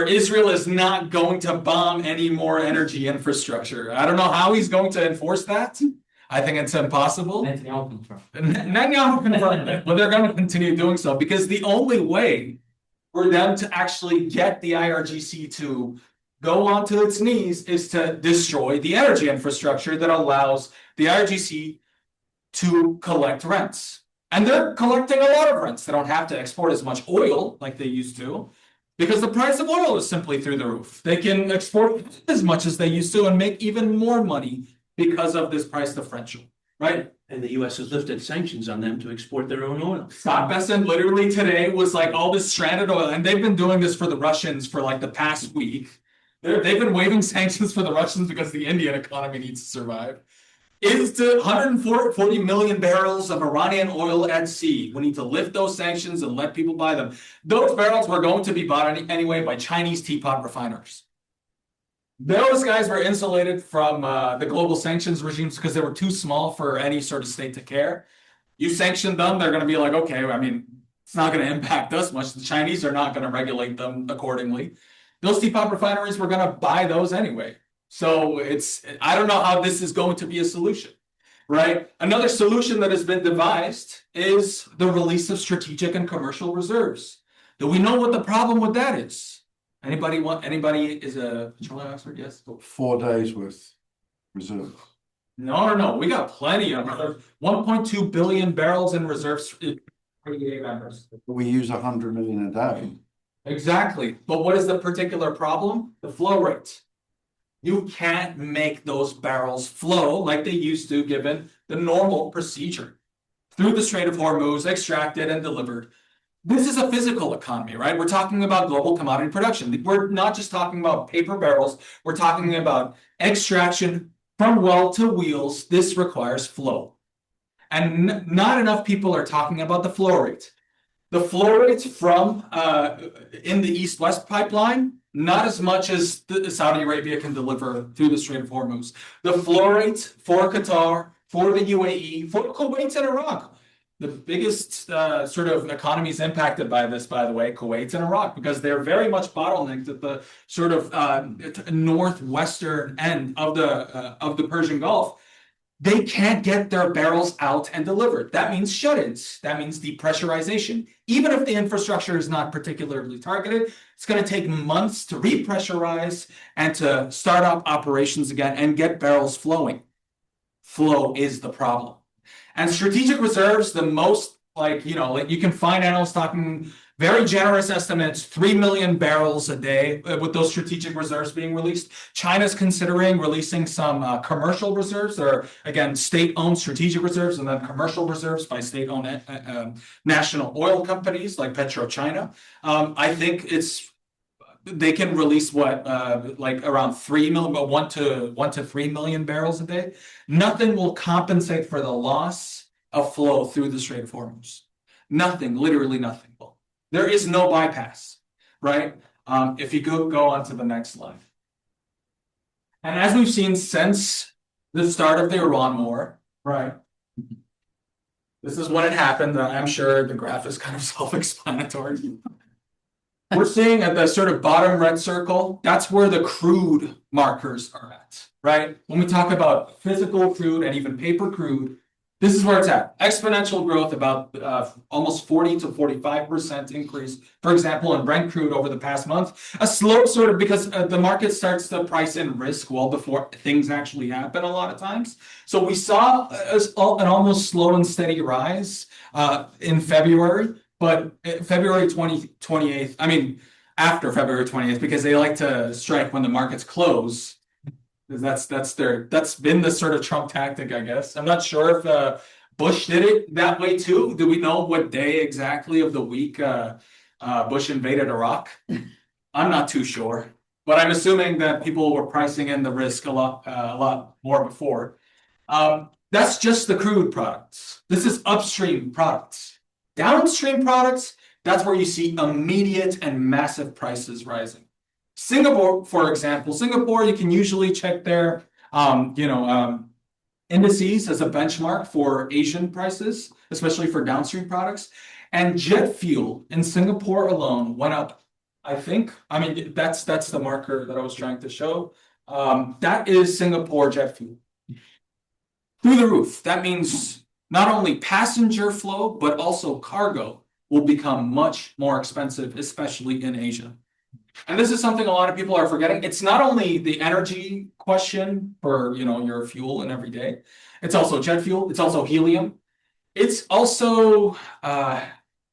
Speaker 2: Israel is not going to bomb any more energy infrastructure. I don't know how he's going to enforce that. I think it's impossible. Netanyahu confirmed it, but they're going to continue doing so because the only way for them to actually get the IRGC to go onto its knees is to destroy the energy infrastructure that allows the IRGC to collect rents. And they're collecting a lot of rents. They don't have to export as much oil like they used to because the price of oil is simply through the roof. They can export as much as they used to and make even more money because of this price differential, right?
Speaker 1: And the U.S. has lifted sanctions on them to export their own oil.
Speaker 2: Scott Bessent literally today was like all this stranded oil, and they've been doing this for the Russians for like the past week. They've been waiving sanctions for the Russians because the Indian economy needs to survive. Is to 140 million barrels of Iranian oil at sea. We need to lift those sanctions and let people buy them. Those barrels were going to be bought anyway by Chinese teapot refiners. Those guys were insulated from the global sanctions regimes because they were too small for any sort of state to care. You sanction them, they're going to be like, okay, I mean, it's not going to impact us much. The Chinese are not going to regulate them accordingly. Those teapot refineries were going to buy those anyway. So I don't know how this is going to be a solution, right? Another solution that has been devised is the release of strategic and commercial reserves. Do we know what the problem with that is? Anybody is a petroleum expert? Yes.
Speaker 4: 4 days worth reserve.
Speaker 2: No. We got plenty of 1.2 billion barrels in reserves for EA members.
Speaker 4: We use 100 million a day.
Speaker 2: Exactly. But what is the particular problem? The flow rate. You can't make those barrels flow like they used to, given the normal procedure through the Strait of Hormuz, extracted and delivered. This is a physical economy, right? We're talking about global commodity production. We're not just talking about paper barrels. We're talking about extraction from well to wheels. This requires flow. And not enough people are talking about the flow rate. The flow rates from in the East-West pipeline, not as much as Saudi Arabia can deliver through the Strait of Hormuz. The flow rates for Qatar, for the UAE, for Kuwait and Iraq. The biggest sort of economies impacted by this, by the way, Kuwait and Iraq, because they're very much bottlenecked at the sort of northwestern end of the Persian Gulf. They can't get their barrels out and delivered. That means shut-ins. That means depressurization. Even if the infrastructure is not particularly targeted, it's going to take months to repressurize and to start up operations again and get barrels flowing. Flow is the problem. And strategic reserves, the most like you can find analysts talking very generous estimates, 3 million barrels a day with those strategic reserves being released. China's considering releasing some commercial reserves, or again, state-owned strategic reserves, and then commercial reserves by state-owned national oil companies like PetroChina. I think they can release like around 3 million, but 1 to 3 million barrels a day. Nothing will compensate for the loss of flow through the Strait of Hormuz. Nothing, literally nothing will. There is no bypass, right? If you go on to the next slide. And as we've seen since the start of the Iran war, right? This is when it happened. I'm sure the graph is kind of self-explanatory. We're seeing at the sort of bottom red circle, that's where the crude markers are at, right? When we talk about physical crude and even paper crude, this is where it's at. Exponential growth, about almost 40 to 45% increase, for example, in Brent crude over the past month. A slow sort of, because the market starts to price in risk well before things actually happen a lot of times. So we saw an almost slow and steady rise in February, but February 28th, I mean, after February 28th, because they like to strike when the markets close. That's been the sort of Trump tactic, I guess. I'm not sure if Bush did it that way too. Do we know what day exactly of the week Bush invaded Iraq? I'm not too sure, but I'm assuming that people were pricing in the risk a lot more before. That's just the crude products. This is upstream products. Downstream products, that's where you see immediate and massive prices rising. Singapore, for example, you can usually check their indices as a benchmark for Asian prices, especially for downstream products. And jet fuel in Singapore alone went up, that's the marker that I was trying to show. That is Singapore jet fuel. Through the roof. That means not only passenger flow, but also cargo will become much more expensive, especially in Asia. And this is something a lot of people are forgetting. It's not only the energy question for your fuel and every day. It's also jet fuel. It's also helium. It's also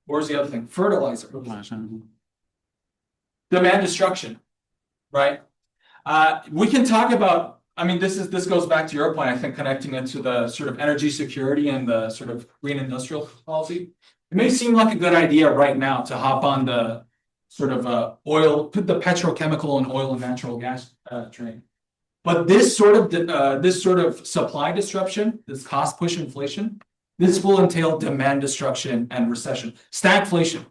Speaker 2: where's the other thing? Fertilizer. Demand destruction, right? We can talk about. This goes back to your point. I think connecting it to the sort of energy security and the sort of green industrial policy. It may seem like a good idea right now to hop on the sort of the petrochemical and oil and natural gas train. But this sort of supply disruption, this cost push inflation, this will entail demand destruction and recession, stagflation.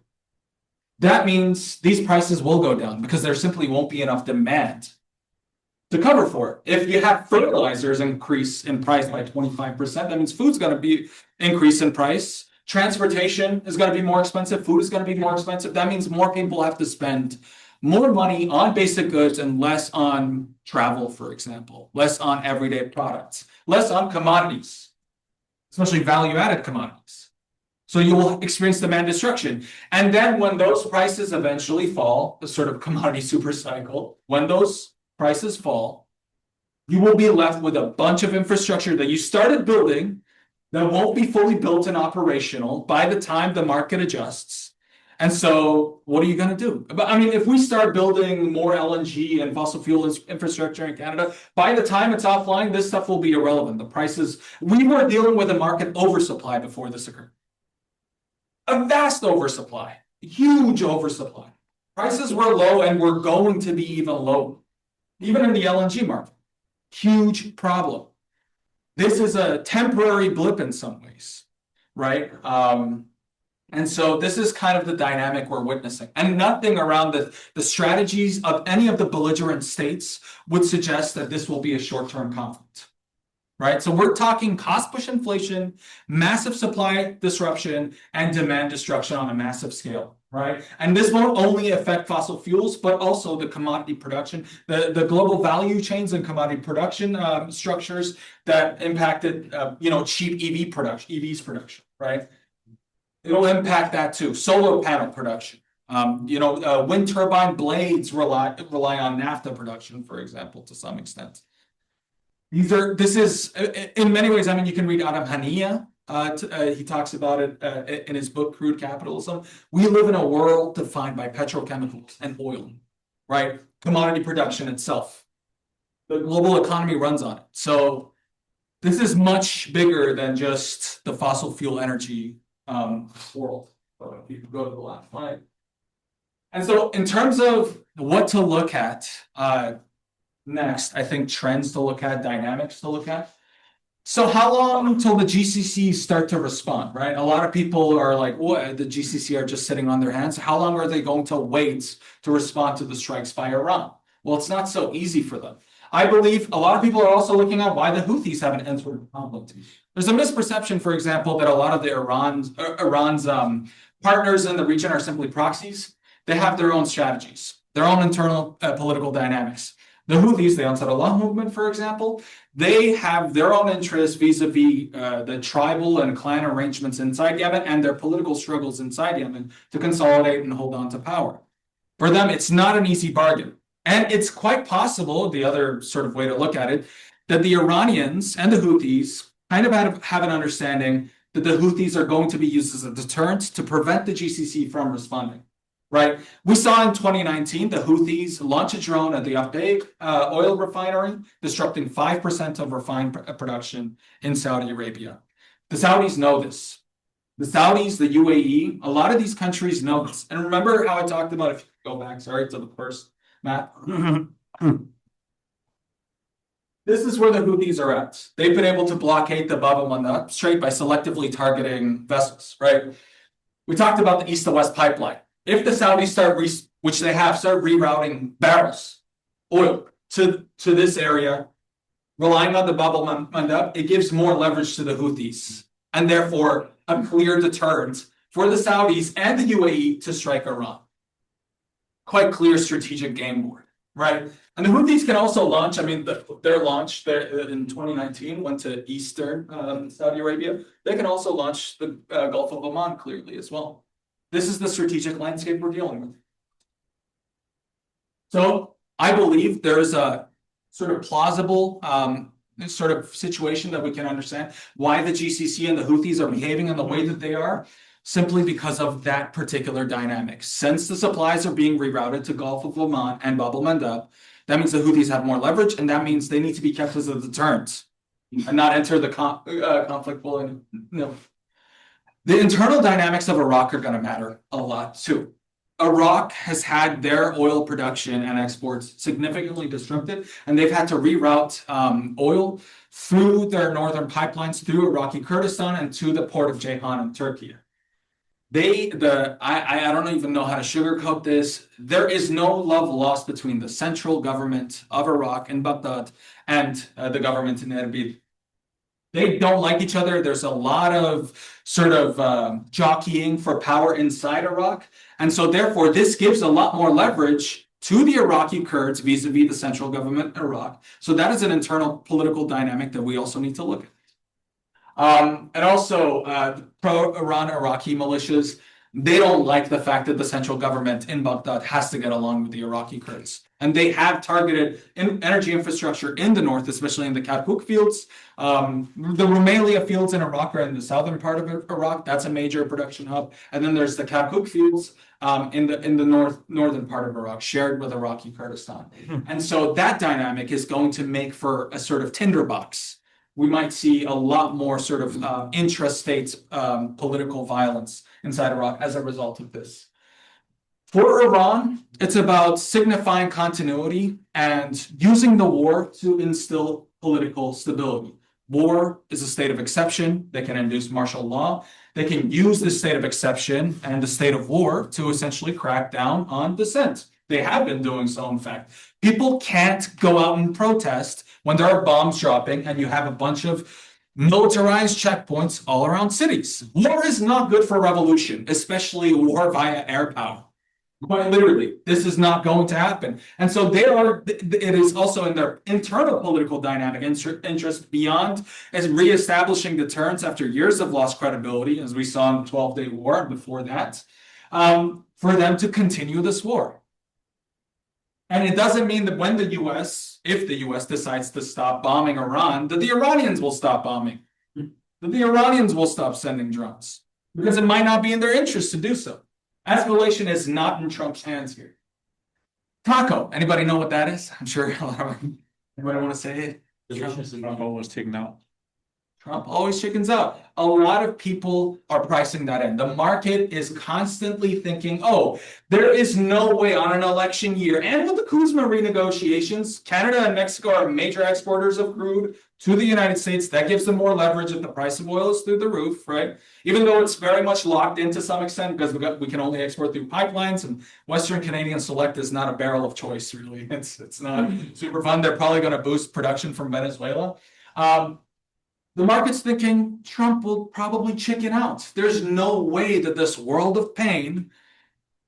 Speaker 2: That means these prices will go down because there simply won't be enough demand to cover for it. If you have fertilizers increase in price by 25%, that means food's going to be increase in price. Transportation is going to be more expensive. Food is going to be more expensive. That means more people have to spend more money on basic goods and less on travel, for example, less on everyday products, less on commodities, especially value-added commodities. So you will experience demand destruction. And then when those prices eventually fall, the sort of commodity super cycle, when those prices fall, you will be left with a bunch of infrastructure that you started building that won't be fully built and operational by the time the market adjusts. And so what are you going to do? But I mean, if we start building more LNG and fossil fuel infrastructure in Canada, by the time it's offline, this stuff will be irrelevant. The prices, we were dealing with a market oversupply before this occurred. A vast oversupply, huge oversupply. Prices were low and were going to be even lower, even in the LNG market. Huge problem. This is a temporary blip in some ways, right? And so this is kind of the dynamic we're witnessing. And nothing around the strategies of any of the belligerent states would suggest that this will be a short-term conflict, right? So we're talking cost push inflation, massive supply disruption, and demand destruction on a massive scale, right? And this won't only affect fossil fuels, but also the commodity production, the global value chains and commodity production structures that impacted, cheap EVs production, right? It'll impact that too. Solar panel production. Wind turbine blades rely on naphtha production, for example, to some extent. This is in many ways. I mean, you can read Adam Hania. He talks about it in his book Crude Capitalism. We live in a world defined by petrochemicals and oil, right? Commodity production itself. The global economy runs on it. So this is much bigger than just the fossil fuel energy world. So if you go to the last slide. And so in terms of what to look at next, I think trends to look at, dynamics to look at. So how long until the GCCs start to respond, right? A lot of people are like, what? The GCC are just sitting on their hands. How long are they going to wait to respond to the strikes by Iran? Well, it's not so easy for them. I believe a lot of people are also looking at why the Houthis haven't entered the conflict. There's a misperception, for example, that a lot of the Iran's partners in the region are simply proxies. They have their own strategies, their own internal political dynamics. The Houthis, the Ansarullah movement, for example, they have their own interests vis-a-vis the tribal and clan arrangements inside Yemen and their political struggles inside Yemen to consolidate and hold on to power. For them, it's not an easy bargain. And it's quite possible, the other sort of way to look at it, that the Iranians and the Houthis kind of have an understanding that the Houthis are going to be used as a deterrent to prevent the GCC from responding, right? We saw in 2019 the Houthis launch a drone at the Abqaiq oil refinery, disrupting 5% of refined production in Saudi Arabia. The Saudis know this. The Saudis, the UAE, a lot of these countries know this. And remember how I talked about, if you go back, sorry, to the first map. This is where the Houthis are at. They've been able to blockade the Bab el-Mandab Strait by selectively targeting vessels, right? We talked about the east to west pipeline. If the Saudis start rerouting barrels, oil to this area, relying on the Bab el-Mandab, it gives more leverage to the Houthis and therefore a clear deterrent for the Saudis and the UAE to strike Iran. Quite clear strategic game board, right? And the Houthis can also launch, I mean, their launch in 2019 went to eastern Saudi Arabia. They can also launch the Gulf of Oman clearly as well. This is the strategic landscape we're dealing with. So I believe there is a sort of plausible sort of situation that we can understand why the GCC and the Houthis are behaving in the way that they are, simply because of that particular dynamic. Since the supplies are being rerouted to Gulf of Oman and Bab el-Mandab, that means the Houthis have more leverage, and that means they need to be kept as a deterrent and not enter the conflict fully. No. The internal dynamics of Iraq are going to matter a lot too. Iraq has had their oil production and exports significantly disrupted, and they've had to reroute oil through their northern pipelines through Iraqi Kurdistan and to the port of Ceyhan in Turkey. I don't even know how to sugarcoat this. There is no love lost between the central government of Iraq and Baghdad and the government in Erbil. They don't like each other. There's a lot of sort of jockeying for power inside Iraq. And so therefore, this gives a lot more leverage to the Iraqi Kurds vis-a-vis the central government in Iraq. So that is an internal political dynamic that we also need to look at. And also pro-Iran Iraqi militias. They don't like the fact that the central government in Baghdad has to get along with the Iraqi Kurds. And they have targeted energy infrastructure in the north, especially in the Kirkuk fields. The Rumelia fields in Iraq are in the southern part of Iraq. That's a major production hub. And then there's the Kirkuk fields in the northern part of Iraq, shared with Iraqi Kurdistan. And so that dynamic is going to make for a sort of tinderbox. We might see a lot more sort of intrastate political violence inside Iraq as a result of this. For Iran, it's about signifying continuity and using the war to instill political stability. War is a state of exception. They can induce martial law. They can use the state of exception and the state of war to essentially crack down on dissent. They have been doing so, in fact. People can't go out and protest when there are bombs dropping and you have a bunch of militarized checkpoints all around cities. War is not good for revolution, especially war via air power. Quite literally, this is not going to happen. And so it is also in their internal political dynamic interest beyond as reestablishing deterrence after years of lost credibility, as we saw in the 12-Day War and before that, for them to continue this war. And it doesn't mean that when the US, if the US decides to stop bombing Iran, that the Iranians will stop bombing, that the Iranians will stop sending drones, because it might not be in their interest to do so. Escalation is not in Trump's hands here. Taco, anybody know what that is? I'm sure anybody want to say it?
Speaker 5: Trump almost taken out.
Speaker 2: Trump always chickens out. A lot of people are pricing that in. The market is constantly thinking, oh, there is no way on an election year. And with the Kuzma renegotiations, Canada and Mexico are major exporters of crude to the United States. That gives them more leverage if the price of oil is through the roof, right? Even though it's very much locked in to some extent because we can only export through pipelines, and Western Canadian Select is not a barrel of choice, really. It's not super fun. They're probably going to boost production from Venezuela. The market's thinking Trump will probably chicken out. There's no way that this world of pain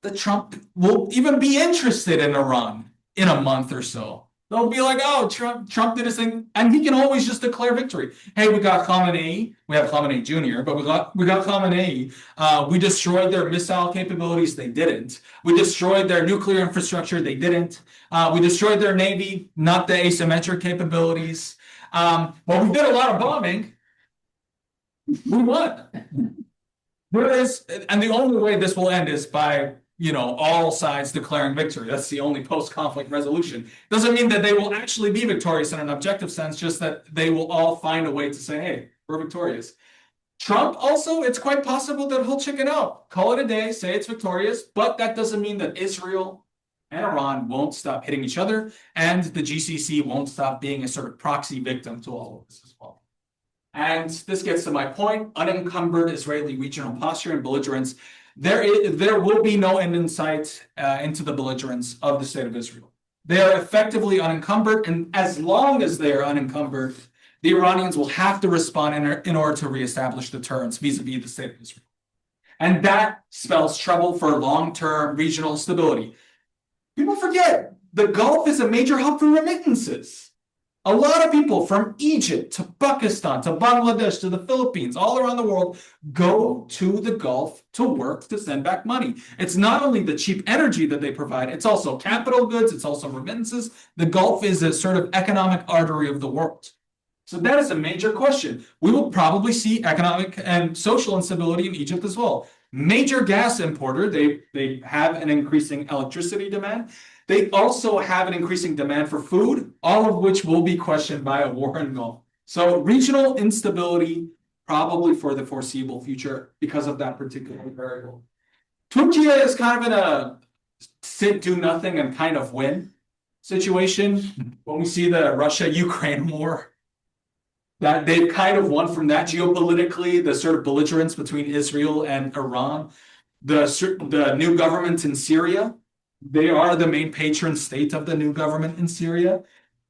Speaker 2: that Trump will even be interested in Iran in a month or so. They'll be like, oh, Trump did his thing, and he can always just declare victory. Hey, we got Khamenei. We have Khamenei Jr., but we got Khamenei. We destroyed their missile capabilities. They didn't. We destroyed their nuclear infrastructure. They didn't. We destroyed their navy, not the asymmetric capabilities. But we did a lot of bombing. We won. And the only way this will end is by, all sides declaring victory. That's the only post-conflict resolution. Doesn't mean that they will actually be victorious in an objective sense, just that they will all find a way to say, hey, we're victorious. Trump also, it's quite possible that he'll chicken out, call it a day, say it's victorious, but that doesn't mean that Israel and Iran won't stop hitting each other, and the GCC won't stop being a sort of proxy victim to all of this as well. And this gets to my point, unencumbered Israeli regional posture and belligerence. There will be no end in sight into the belligerence of the state of Israel. They are effectively unencumbered, and as long as they are unencumbered, the Iranians will have to respond in order to reestablish deterrence vis-a-vis the state of Israel. And that spells trouble for long-term regional stability. People forget, the Gulf is a major hub for remittances. A lot of people from Egypt to Pakistan to Bangladesh to the Philippines, all around the world, go to the Gulf to work to send back money. It's not only the cheap energy that they provide, it's also capital goods, it's also remittances. The Gulf is a sort of economic artery of the world. So that is a major question. We will probably see economic and social instability in Egypt as well. Major gas importer, they have an increasing electricity demand. They also have an increasing demand for food, all of which will be questioned by a war in Gulf. So regional instability probably for the foreseeable future because of that particular variable. Turkey is kind of in a sit, do nothing, and kind of win situation. When we see the Russia-Ukraine war, that they've kind of won from that geopolitically, the sort of belligerence between Israel and Iran. The new government in Syria, they are the main patron state of the new government in Syria.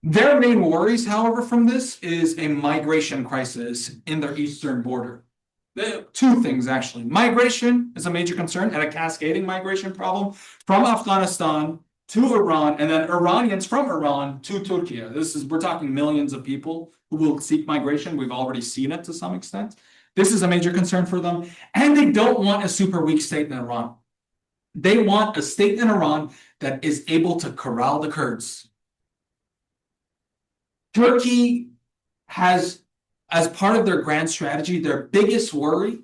Speaker 2: Their main worries, however, from this is a migration crisis in their eastern border. Two things, actually. Migration is a major concern and a cascading migration problem from Afghanistan to Iran, and then Iranians from Iran to Turkey. We're talking millions of people who will seek migration. We've already seen it to some extent. This is a major concern for them. And they don't want a super weak state in Iran. They want a state in Iran that is able to corral the Kurds. Turkey has, as part of their grand strategy, their biggest worry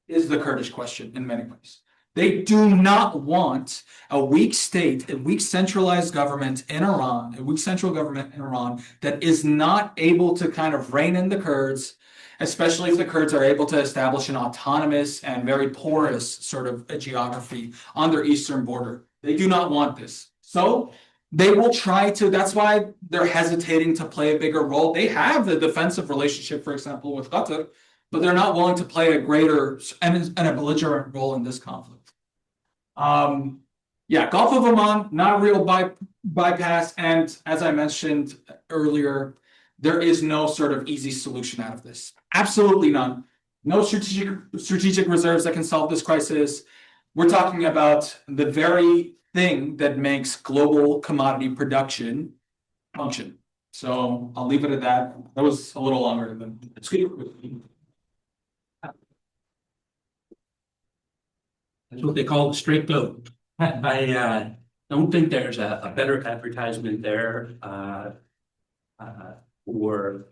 Speaker 2: is the Kurdish question in many ways. They do not want a weak state, a weak centralized government in Iran, a weak central government in Iran that is not able to kind of rein in the Kurds, especially if the Kurds are able to establish an autonomous and very porous sort of a geography on their eastern border. They do not want this. So they will try to, that's why they're hesitating to play a bigger role. They have the defensive relationship, for example, with Qatar, but they're not willing to play a greater and a belligerent role in this conflict. Yeah, Gulf of Oman, not a real bypass. And as I mentioned earlier, there is no sort of easy solution out of this. Absolutely none. No strategic reserves that can solve this crisis. We're talking about the very thing that makes global commodity production function. So I'll leave it at that. That was a little longer than it's good.
Speaker 1: That's what they call the straight vote. I don't think there's a better advertisement there for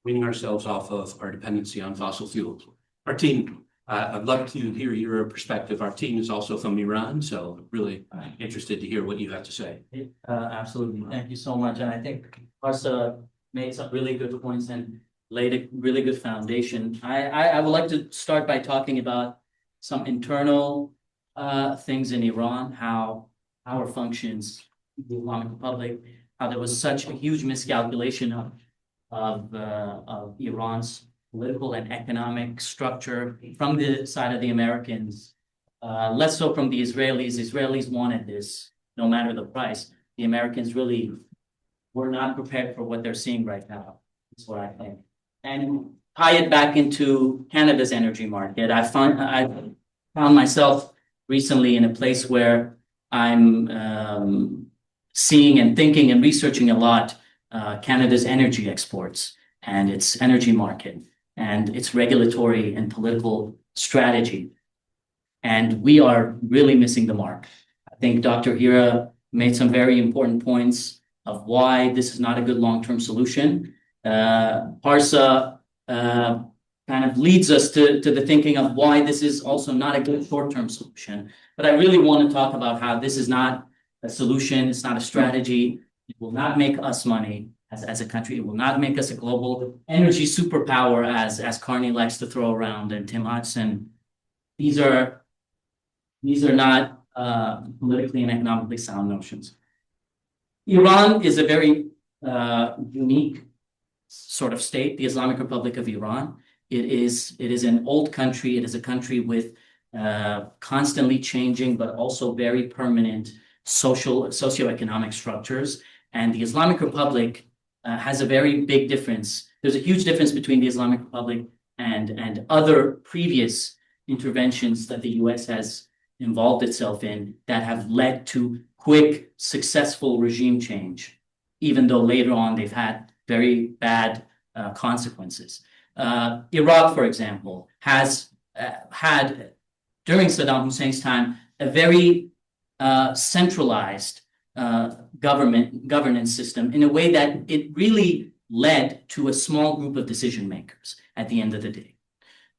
Speaker 1: weaning ourselves off of our dependency on fossil fuels. Our team, I'd love to hear your perspective. Our team is also from Iran, so really interested to hear what you have to say.
Speaker 5: Absolutely. Thank you so much. And I think Parsa made some really good points and laid a really good foundation. I would like to start by talking about some internal things in Iran, how power functions in the Islamic Republic, how there was such a huge miscalculation of Iran's political and economic structure from the side of the Americans, less so from the Israelis. Israelis wanted this no matter the price. The Americans really were not prepared for what they're seeing right now, is what I think. And tie it back into Canada's energy market. I found myself recently in a place where I'm seeing and thinking and researching a lot Canada's energy exports and its energy market and its regulatory and political strategy. And we are really missing the mark. I think Dr. Hira made some very important points of why this is not a good long-term solution. Parsa kind of leads us to the thinking of why this is also not a good short-term solution. But I really want to talk about how this is not a solution, it's not a strategy. It will not make us money as a country. It will not make us a global energy superpower, as Carney likes to throw around, and Tim Hudson. These are not politically and economically sound notions. Iran is a very unique sort of state, the Islamic Republic of Iran. It is an old country. It is a country with constantly changing, but also very permanent socioeconomic structures. And the Islamic Republic has a very big difference. There's a huge difference between the Islamic Republic and other previous interventions that the US has involved itself in that have led to quick, successful regime change, even though later on they've had very bad consequences. Iraq, for example, has had, during Saddam Hussein's time, a very centralized governance system in a way that it really led to a small group of decision makers at the end of the day.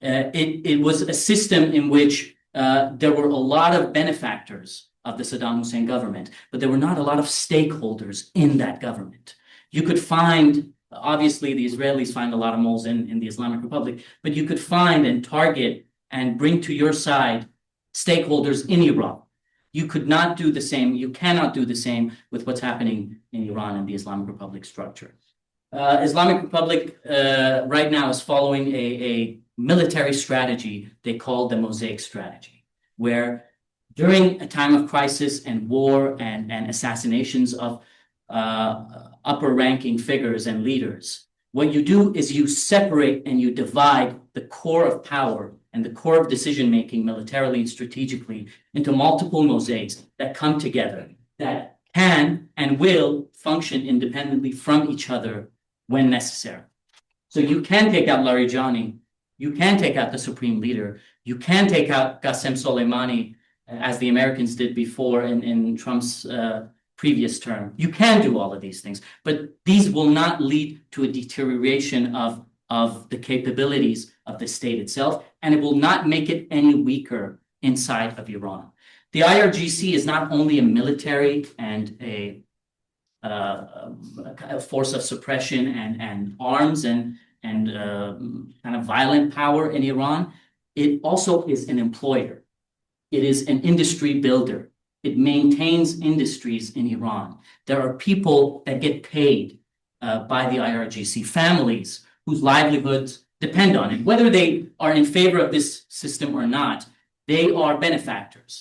Speaker 5: It was a system in which there were a lot of benefactors of the Saddam Hussein government, but there were not a lot of stakeholders in that government. You could find, obviously the Israelis find a lot of moles in the Islamic Republic, but you could find and target and bring to your side stakeholders in Iraq. You could not do the same, you cannot do the same with what's happening in Iran and the Islamic Republic structure. Islamic Republic right now is following a military strategy they call the Mosaic strategy, where during a time of crisis and war and assassinations of upper ranking figures and leaders, what you do is you separate and you divide the core of power and the core of decision making militarily and strategically into multiple mosaics that come together, that can and will function independently from each other when necessary. So you can take out Larijani, You can take out the supreme leader. You can take out Qasem Soleimani, as the Americans did before in Trump's previous term. You can do all of these things, but these will not lead to a deterioration of the capabilities of the state itself, and it will not make it any weaker inside of Iran. The IRGC is not only a military and a force of suppression and arms and kind of violent power in Iran. It also is an employer. It is an industry builder. It maintains industries in Iran. There are people that get paid by the IRGC, families whose livelihoods depend on it. Whether they are in favor of this system or not, they are benefactors.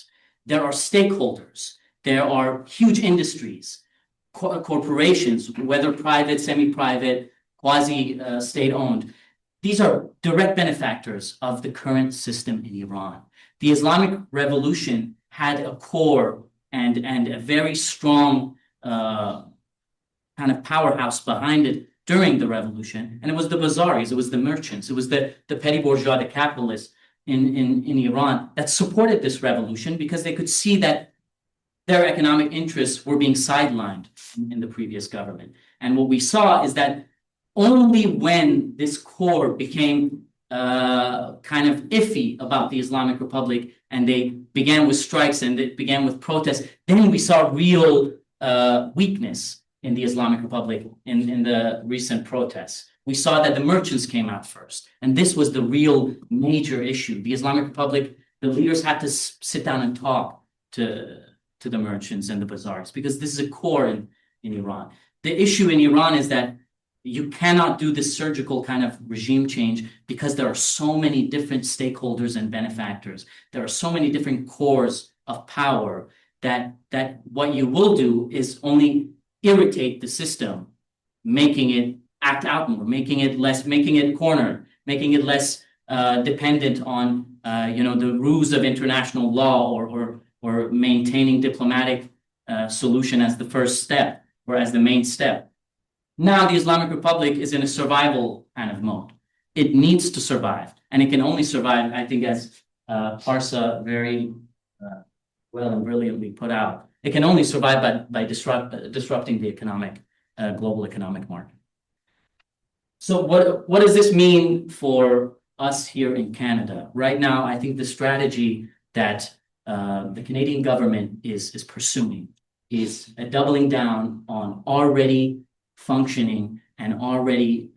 Speaker 5: There are stakeholders. There are huge industries, corporations, whether private, semi-private, quasi-state-owned. These are direct benefactors of the current system in Iran. The Islamic Revolution had a core and a very strong kind of powerhouse behind it during the revolution, and it was the bazaris, it was the merchants, it was the petty bourgeois, the capitalists in Iran that supported this revolution because they could see that their economic interests were being sidelined in the previous government. And what we saw is that only when this core became kind of iffy about the Islamic Republic and they began with strikes and it began with protests, then we saw real weakness in the Islamic Republic in the recent protests. We saw that the merchants came out first. And this was the real major issue. The Islamic Republic, the leaders had to sit down and talk to the merchants and the bazaars because this is a core in Iran. The issue in Iran is that you cannot do this surgical kind of regime change because there are so many different stakeholders and benefactors. There are so many different cores of power that what you will do is only irritate the system, making it act out more, making it cornered, making it less dependent on the rules of international law or maintaining diplomatic solution as the first step or as the main step. Now the Islamic Republic is in a survival kind of mode. It needs to survive, and it can only survive, I think, as Parsa very well and brilliantly put out. It can only survive by disrupting the global economic market. So what does this mean for us here in Canada? Right now, I think the strategy that the Canadian government is pursuing is a doubling down on already functioning and already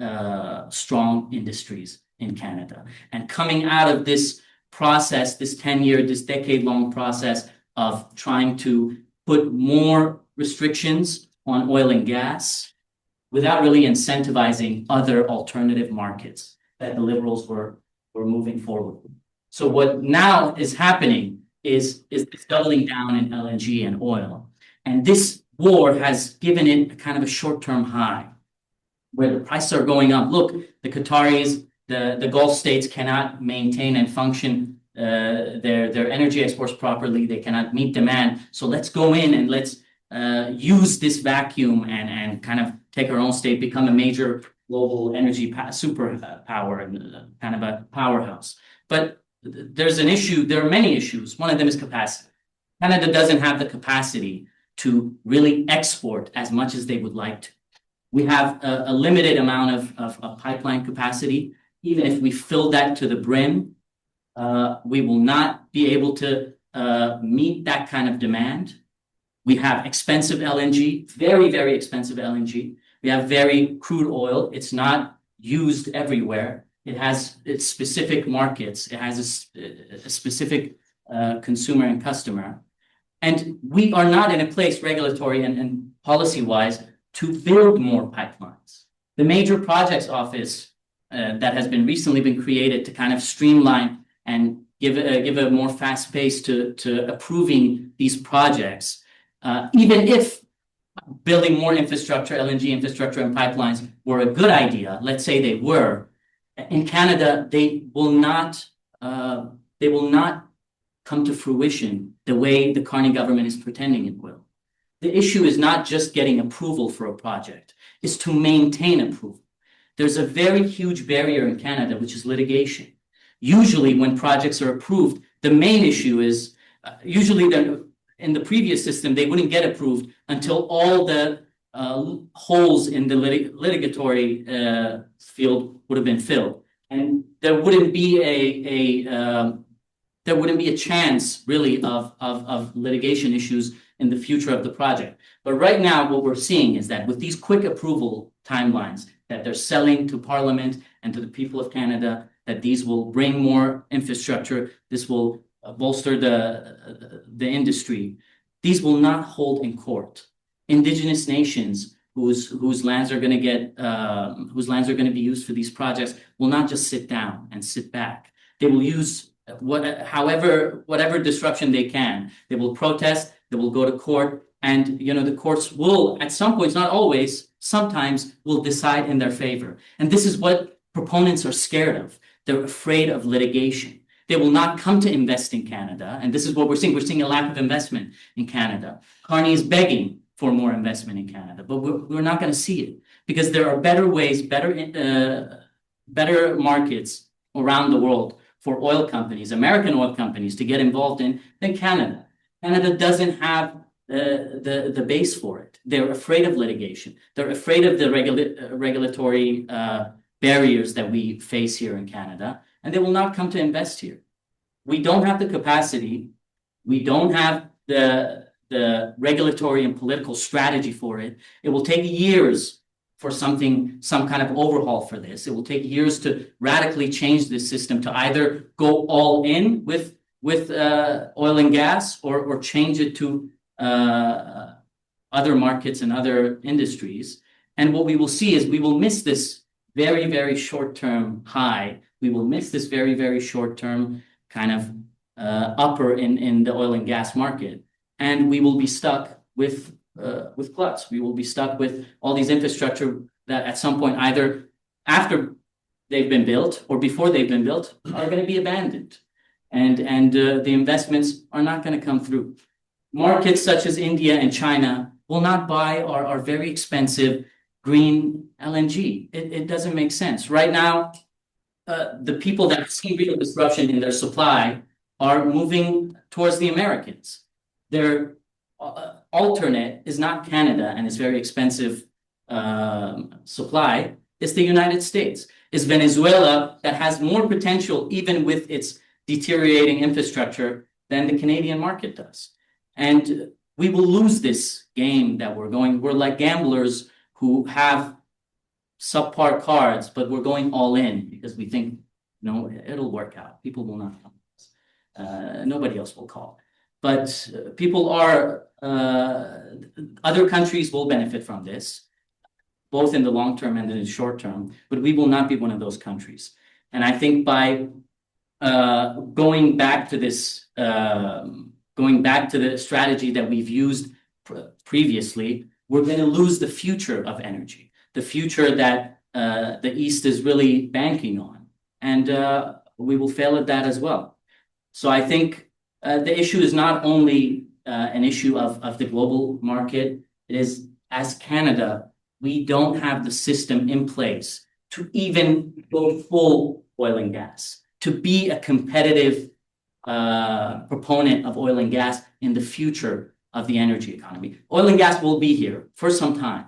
Speaker 5: strong industries in Canada. And coming out of this process, this decade-long process of trying to put more restrictions on oil and gas without really incentivizing other alternative markets that the Liberals were moving forward with. So what now is happening is doubling down in LNG and oil. And this war has given it a kind of a short-term high where the prices are going up. Look, the Qataris, the Gulf states cannot maintain and function their energy exports properly. They cannot meet demand. So let's go in and let's use this vacuum and kind of take our own state, become a major global energy superpower and kind of a powerhouse. But there's an issue. There are many issues. One of them is capacity. Canada doesn't have the capacity to really export as much as they would like to. We have a limited amount of pipeline capacity. Even if we fill that to the brim, we will not be able to meet that kind of demand. We have expensive LNG, very, very expensive LNG. We have very crude oil. It's not used everywhere. It has its specific markets. It has a specific consumer and customer. And we are not in a place, regulatory and policy-wise, to build more pipelines. The Major Projects Office that has recently been created to kind of streamline and give a more fast pace to approving these projects, even if building more infrastructure, LNG infrastructure and pipelines were a good idea, let's say they were, in Canada, they will not come to fruition the way the Carney government is pretending it will. The issue is not just getting approval for a project, it's to maintain approval. There's a very huge barrier in Canada, which is litigation. Usually when projects are approved, the main issue is usually in the previous system, they wouldn't get approved until all the holes in the litigatory field would have been filled. And there wouldn't be a chance really of litigation issues in the future of the project. But right now, what we're seeing is that with these quick approval timelines that they're selling to Parliament and to the people of Canada, that these will bring more infrastructure, this will bolster the industry. These will not hold in court. Indigenous nations whose lands are going to be used for these projects will not just sit down and sit back. They will use whatever disruption they can. They will protest. They will go to court, and the courts will, at some points, not always, sometimes will decide in their favor. And this is what proponents are scared of. They're afraid of litigation. They will not come to invest in Canada, and this is what we're seeing. We're seeing a lack of investment in Canada. Carney is begging for more investment in Canada, but we're not going to see it because there are better ways, better markets around the world for oil companies, American oil companies, to get involved in than Canada. Canada doesn't have the base for it. They're afraid of litigation. They're afraid of the regulatory barriers that we face here in Canada, and they will not come to invest here. We don't have the capacity. We don't have the regulatory and political strategy for it. It will take years for some kind of overhaul for this. It will take years to radically change this system to either go all in with oil and gas or change it to other markets and other industries. And what we will see is we will miss this very, very short-term high. We will miss this very, very short-term kind of upper in the oil and gas market. And we will be stuck with gluts. We will be stuck with all these infrastructure that at some point, either after they've been built or before they've been built, are going to be abandoned. And the investments are not going to come through. Markets such as India and China will not buy our very expensive green LNG. It doesn't make sense. Right now, the people that see real disruption in their supply are moving towards the Americans. Their alternate is not Canada and its very expensive supply. It's the United States. It's Venezuela that has more potential, even with its deteriorating infrastructure, than the Canadian market does. And we will lose this game that we're going. We're like gamblers who have subpar cards, but we're going all in because we think, it'll work out. People will not come. Nobody else will call. But people other countries will benefit from this, both in the long term and in the short term, but we will not be one of those countries. And I think by going back to the strategy that we've used previously, we're going to lose the future of energy, the future that the East is really banking on. And we will fail at that as well. So I think the issue is not only an issue of the global market. It is, as Canada, we don't have the system in place to even go full oil and gas, to be a competitive proponent of oil and gas in the future of the energy economy. Oil and gas will be here for some time,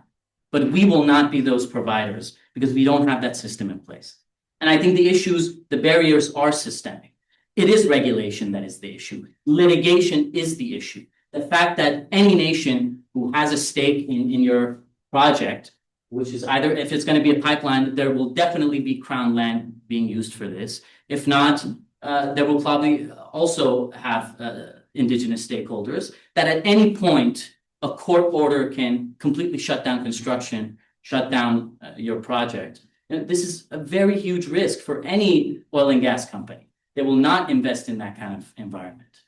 Speaker 5: but we will not be those providers because we don't have that system in place. And I think the barriers are systemic. It is regulation that is the issue. Litigation is the issue. The fact that any nation who has a stake in your project, which is either, if it's going to be a pipeline, there will definitely be Crown land being used for this. If not, there will probably also have Indigenous stakeholders that at any point, a court order can completely shut down construction, shut down your project. And this is a very huge risk for any oil and gas company. They will not invest in that kind of environment.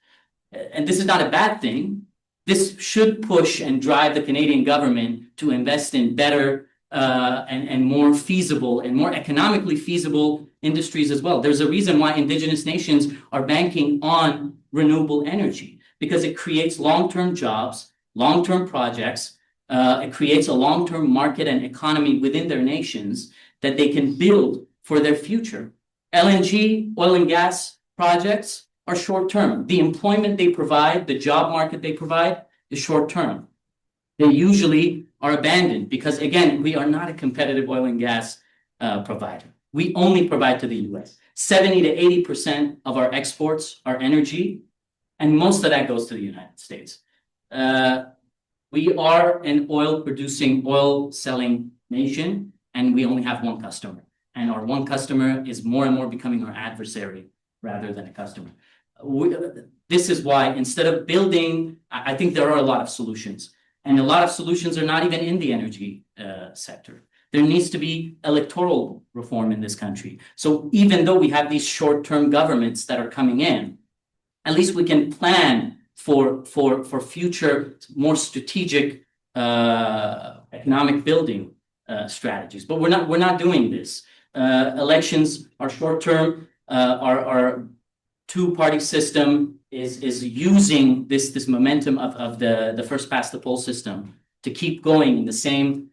Speaker 5: And this is not a bad thing. This should push and drive the Canadian government to invest in better and more feasible and more economically feasible industries as well. There's a reason why Indigenous nations are banking on renewable energy, because it creates long-term jobs, long-term projects. It creates a long-term market and economy within their nations that they can build for their future. LNG, oil and gas projects are short-term. The employment they provide, the job market they provide is short-term. They usually are abandoned because, again, we are not a competitive oil and gas provider. We only provide to the US. 70 to 80% of our exports are energy, and most of that goes to the United States. We are an oil-producing, oil-selling nation, and we only have one customer. And our one customer is more and more becoming our adversary rather than a customer. This is why instead of building, I think there are a lot of solutions. And a lot of solutions are not even in the energy sector. There needs to be electoral reform in this country. So even though we have these short-term governments that are coming in, at least we can plan for future, more strategic economic building strategies. But we're not doing this. Elections are short-term. Our two-party system is using this momentum of the first past the post system to keep going in the same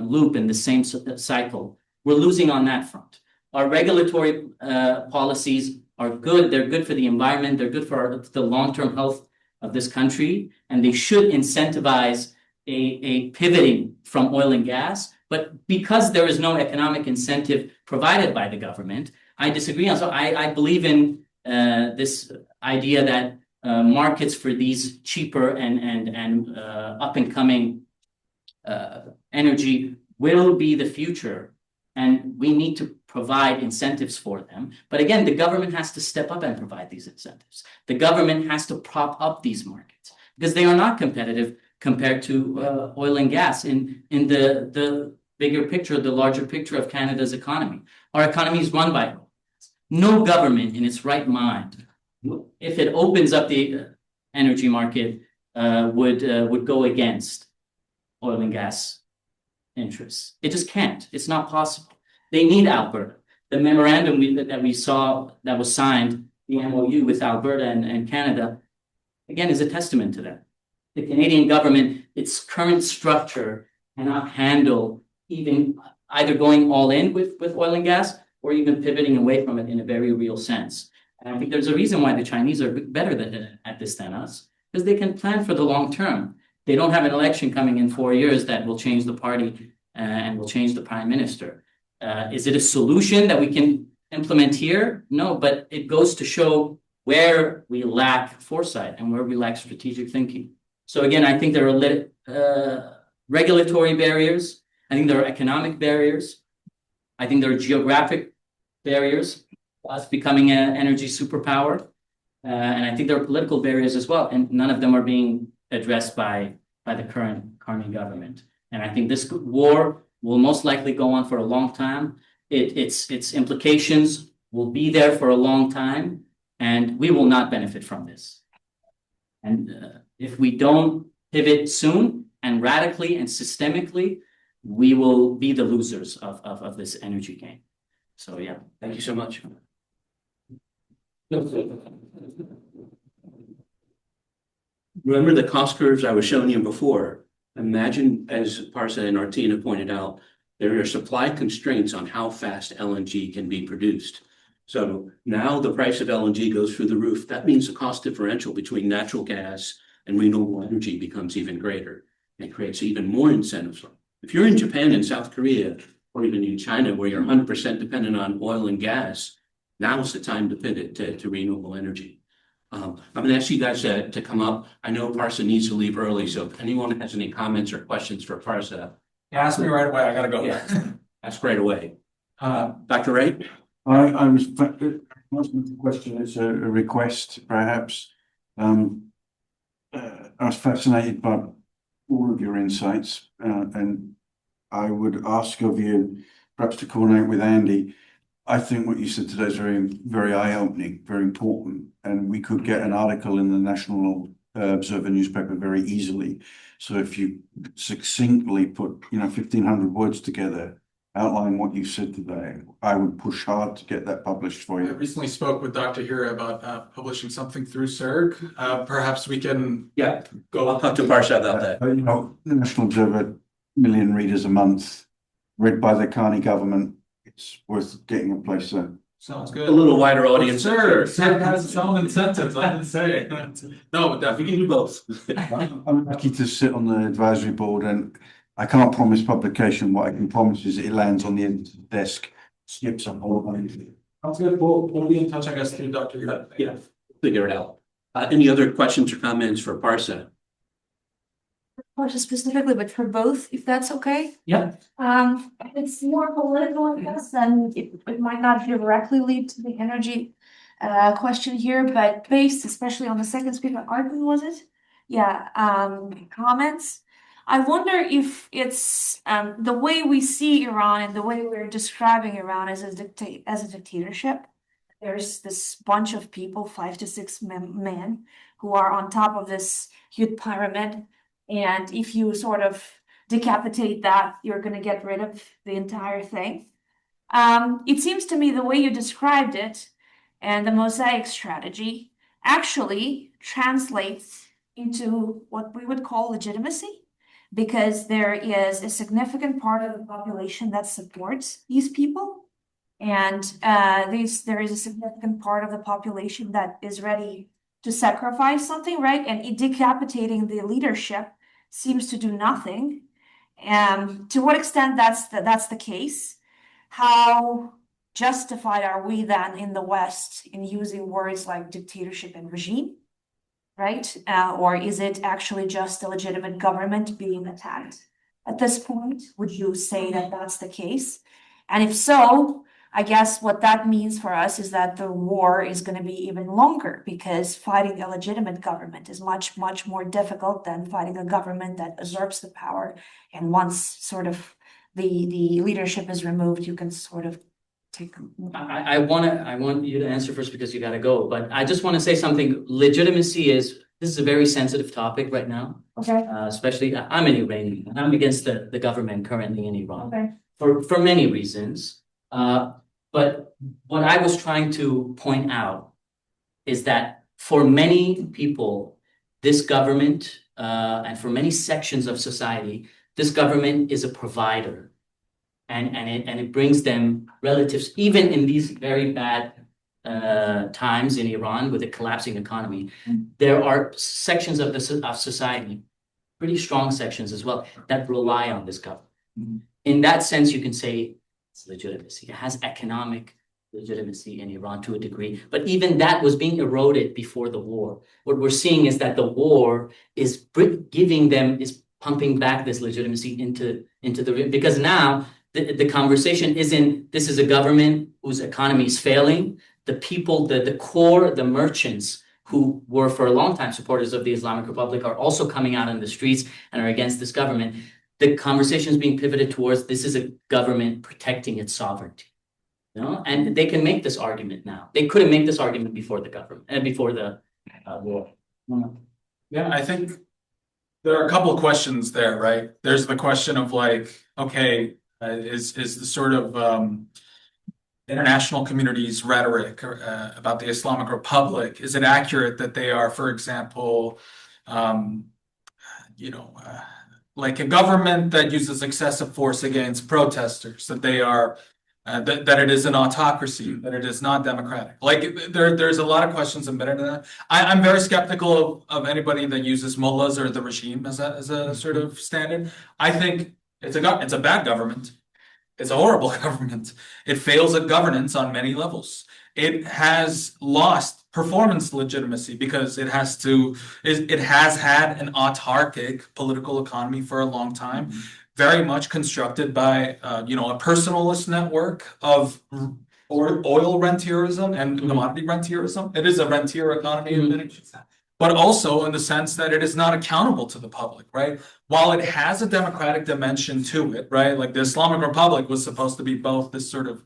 Speaker 5: loop, in the same cycle. We're losing on that front. Our regulatory policies are good. They're good for the environment. They're good for the long-term health of this country, and they should incentivize a pivoting from oil and gas. But because there is no economic incentive provided by the government, I disagree. So I believe in this idea that markets for these cheaper and up-and-coming energy will be the future, and we need to provide incentives for them. But again, the government has to step up and provide these incentives. The government has to prop up these markets because they are not competitive compared to oil and gas in the bigger picture, the larger picture of Canada's economy. Our economy is run by oil. No government in its right mind, if it opens up the energy market, would go against oil and gas interests. It just can't. It's not possible. They need Alberta. The memorandum that we saw that was signed, the MOU with Alberta and Canada, again, is a testament to that. The Canadian government, its current structure cannot handle even either going all in with oil and gas or even pivoting away from it in a very real sense. And I think there's a reason why the Chinese are better at this than us, because they can plan for the long term. They don't have an election coming in 4 years that will change the party and will change the prime minister. Is it a solution that we can implement here? No, but it goes to show where we lack foresight and where we lack strategic thinking. So again, I think there are regulatory barriers. I think there are economic barriers. I think there are geographic barriers, us becoming an energy superpower. And I think there are political barriers as well. And none of them are being addressed by the current Carney government. And I think this war will most likely go on for a long time. Its implications will be there for a long time, and we will not benefit from this. And if we don't pivot soon and radically and systemically, we will be the losers of this energy game. So yeah,
Speaker 1: Thank you so much. Remember the cost curves I was showing you before? Imagine, as Parsa and Artina pointed out, there are supply constraints on how fast LNG can be produced. So now the price of LNG goes through the roof. That means the cost differential between natural gas and renewable energy becomes even greater and creates even more incentives. If you're in Japan and South Korea, or even in China, where you're 100% dependent on oil and gas, now's the time to pivot to renewable energy. I'm going to ask you guys to come up. I know Parsa needs to leave early, so if anyone has any comments or questions for Parsa,
Speaker 2: Ask me right away. I gotta go.
Speaker 1: yeah, ask right away. Dr. Wright?
Speaker 4: I was asking the question, it's a request perhaps. I was fascinated by all of your insights, and I would ask of you perhaps to coordinate with Andy. I think what you said today is very, very eye-opening, very important, and we could get an article in the National Observer newspaper very easily. So if you succinctly put, 1,500 words together, outline what you said today, I would push hard to get that published for
Speaker 2: I
Speaker 4: you.
Speaker 2: recently spoke with Dr. Hira about publishing something through CERG. Perhaps we can
Speaker 1: Yeah,
Speaker 2: go.
Speaker 1: I'll talk to Parsa about that.
Speaker 4: But, the National Observer, million readers a month, read by the Carney government. It's worth getting a place
Speaker 2: Sounds
Speaker 1: A
Speaker 2: good.
Speaker 1: little wider audience.
Speaker 2: Sure, Sam has its own incentives, I didn't say it. No, but
Speaker 1: We
Speaker 2: definitely.
Speaker 1: can do both.
Speaker 4: I'm lucky to sit on the advisory board and I can't promise publication. What I can promise is it lands on the editor's desk, skips a whole bunch.
Speaker 2: Sounds good. We'll be in touch, I guess, through Dr. Yuhet.
Speaker 1: Yeah, figure it out. Any other questions or comments for Parsa?
Speaker 6: Portia specifically, but for both, if that's okay.
Speaker 5: Yeah.
Speaker 6: It's more political, I guess, and it might not directly lead to the energy question here, but based especially on the second speaker, Arden, was it? Yeah, comments. I wonder if it's the way we see Iran and the way we're describing Iran as a dictatorship. There's this bunch of people, 5 to 6 men, who are on top of this huge pyramid. And if you sort of decapitate that, you're going to get rid of the entire thing. It seems to me the way you described it and the mosaic strategy actually translates into what we would call legitimacy, because there is a significant part of the population that supports these people. And there is a significant part of the population that is ready to sacrifice something, right? And decapitating the leadership seems to do nothing. To what extent that's the case? How justified are we then in the West in using words like dictatorship and regime, right? Or is it actually just a legitimate government being attacked at this point? Would you say that that's the case? And if so, I guess what that means for us is that the war is going to be even longer, because fighting a legitimate government is much, much more difficult than fighting a government that usurps the power. And once sort of the leadership is removed, you can sort of take.
Speaker 5: I want you to answer first because you got to go. But I just want to say something. Legitimacy this is a very sensitive topic right now.
Speaker 6: Okay.
Speaker 5: Especially, I'm an Iranian. I'm against the government currently in Iran.
Speaker 6: Okay.
Speaker 5: For many reasons. But what I was trying to point out is that for many people, this government, and for many sections of society, this government is a provider. And it brings them relatives, even in these very bad times in Iran with a collapsing economy. There are sections of society, pretty strong sections as well, that rely on this government. In that sense, you can say it's legitimacy. It has economic legitimacy in Iran to a degree, but even that was being eroded before the war. What we're seeing is that the war is pumping back this legitimacy into the, because now the conversation isn't, this is a government whose economy is failing. The people, the core, the merchants who were for a long time supporters of the Islamic Republic are also coming out on the streets and are against this government. The conversation is being pivoted towards this is a government protecting its sovereignty, and they can make this argument now. They couldn't make this argument before the government and before the war.
Speaker 2: Yeah, I think there are a couple of questions there, right? There's the question of like, okay, is the sort of international community's rhetoric about the Islamic Republic, is it accurate that they are, for example, like a government that uses excessive force against protesters, that they are that it is an autocracy, that it is not democratic. Like there's a lot of questions embedded in that. I'm very skeptical of anybody that uses mullahs or the regime as a sort of standard. I think it's a bad government. It's a horrible government. It fails at governance on many levels. It has lost performance legitimacy because it has had an autarkic political economy for a long time, very much constructed by a personalist network of oil rentierism and commodity rentierism. It is a rentier economy, but also in the sense that it is not accountable to the public, right? While it has a democratic dimension to it, right? Like the Islamic Republic was supposed to be both this sort of,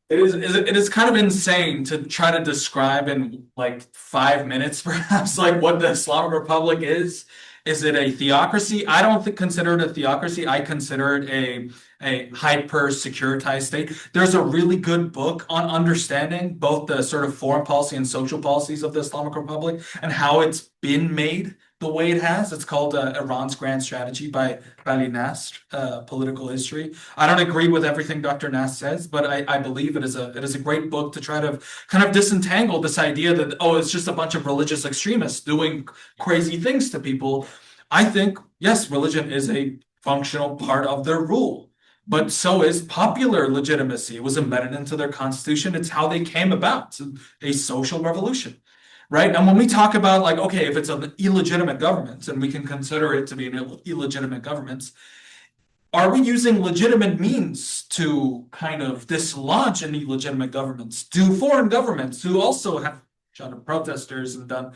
Speaker 2: it is kind of insane to try to describe in like 5 minutes, perhaps, like what the Islamic Republic is. Is it a theocracy? I don't consider it a theocracy. I consider it a hyper securitized state. There's a really good book on understanding both the sort of foreign policy and social policies of the Islamic Republic and how it's been made the way it has. It's called Iran's Grand Strategy by Bali Nasr, Political History. I don't agree with everything Dr. Nasr says, but I believe it is a great book to try to kind of disentangle this idea that, oh, it's just a bunch of religious extremists doing crazy things to people. I think, yes, religion is a functional part of their rule. But so is popular legitimacy. It was embedded into their constitution. It's how they came about, a social revolution, right? And when we talk about like, okay, if it's an illegitimate government, and we can consider it to be an illegitimate government, are we using legitimate means to kind of dislodge an illegitimate governments? Do foreign governments who also have shot at protesters and done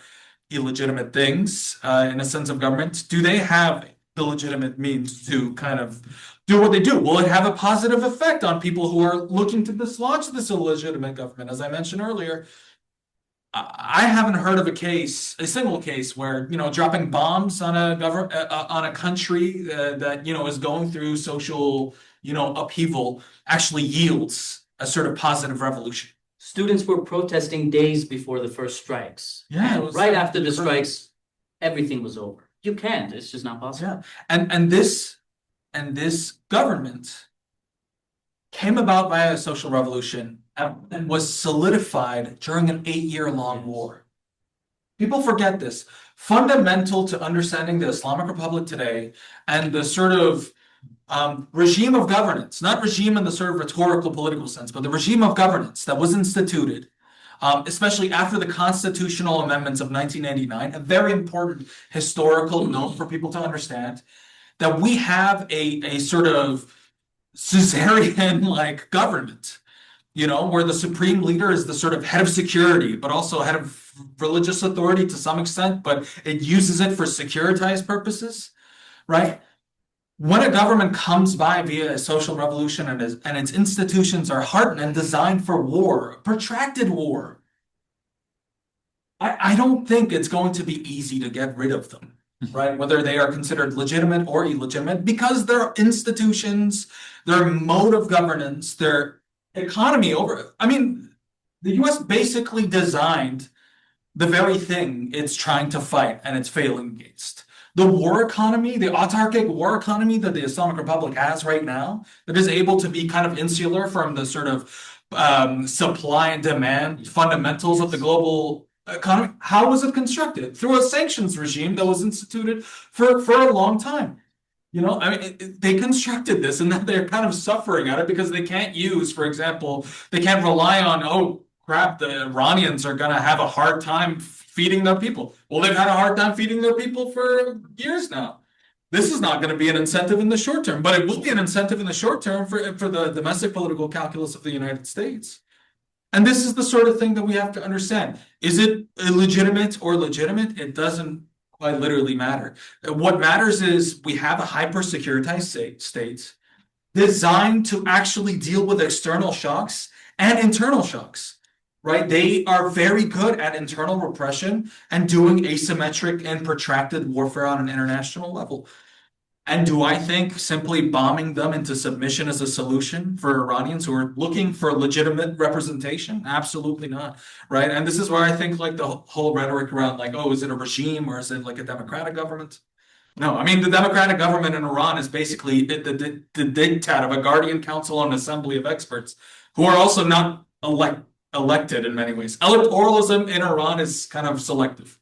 Speaker 2: illegitimate things in a sense of government, do they have the legitimate means to kind of do what they do? Will it have a positive effect on people who are looking to dislodge this illegitimate government? As I mentioned earlier, I haven't heard of a single case where, dropping bombs on a government, on a country that, is going through social, upheaval actually yields a sort of positive revolution.
Speaker 5: Students were protesting days before the first strikes.
Speaker 2: Yeah,
Speaker 5: And right after the strikes, everything was over. You can't. It's just not possible.
Speaker 2: Yeah, and this government came about by a social revolution and was solidified during an 8-year-long war. People forget this. Fundamental to understanding the Islamic Republic today and the sort of regime of governance, not regime in the sort of rhetorical political sense, but the regime of governance that was instituted, especially after the constitutional amendments of 1989, a very important historical note for people to understand, that we have a sort of Caesarian-like government, where the supreme leader is the sort of head of security, but also head of religious authority to some extent, but it uses it for securitized purposes, right? When a government comes by via a social revolution and its institutions are hardened and designed for war, protracted war, I don't think it's going to be easy to get rid of them, right? Whether they are considered legitimate or illegitimate, because their institutions, their mode of governance, their economy the US basically designed the very thing it's trying to fight and it's failing against. The war economy, the autarkic war economy that the Islamic Republic has right now, that is able to be kind of insular from the sort of supply and demand fundamentals of the global economy. How was it constructed? Through a sanctions regime that was instituted for a long time. They constructed this, and then they're kind of suffering at it because they can't use, for example, they can't rely on, oh crap, the Iranians are going to have a hard time feeding their people. Well, they've had a hard time feeding their people for years now. This is not going to be an incentive in the short term, but it will be an incentive in the short term for the domestic political calculus of the United States. And this is the sort of thing that we have to understand. Is it illegitimate or legitimate? It doesn't quite literally matter. What matters is we have a hyper-securitized state designed to actually deal with external shocks and internal shocks, right? They are very good at internal repression and doing asymmetric and protracted warfare on an international level. And do I think simply bombing them into submission is a solution for Iranians who are looking for legitimate representation? Absolutely not, right? And this is where I think like the whole rhetoric around like, oh, is it a regime or is it like a democratic government? No, the democratic government in Iran is basically the diktat of a guardian council and assembly of experts who are also not elected in many ways. Electoralism in Iran is kind of selective.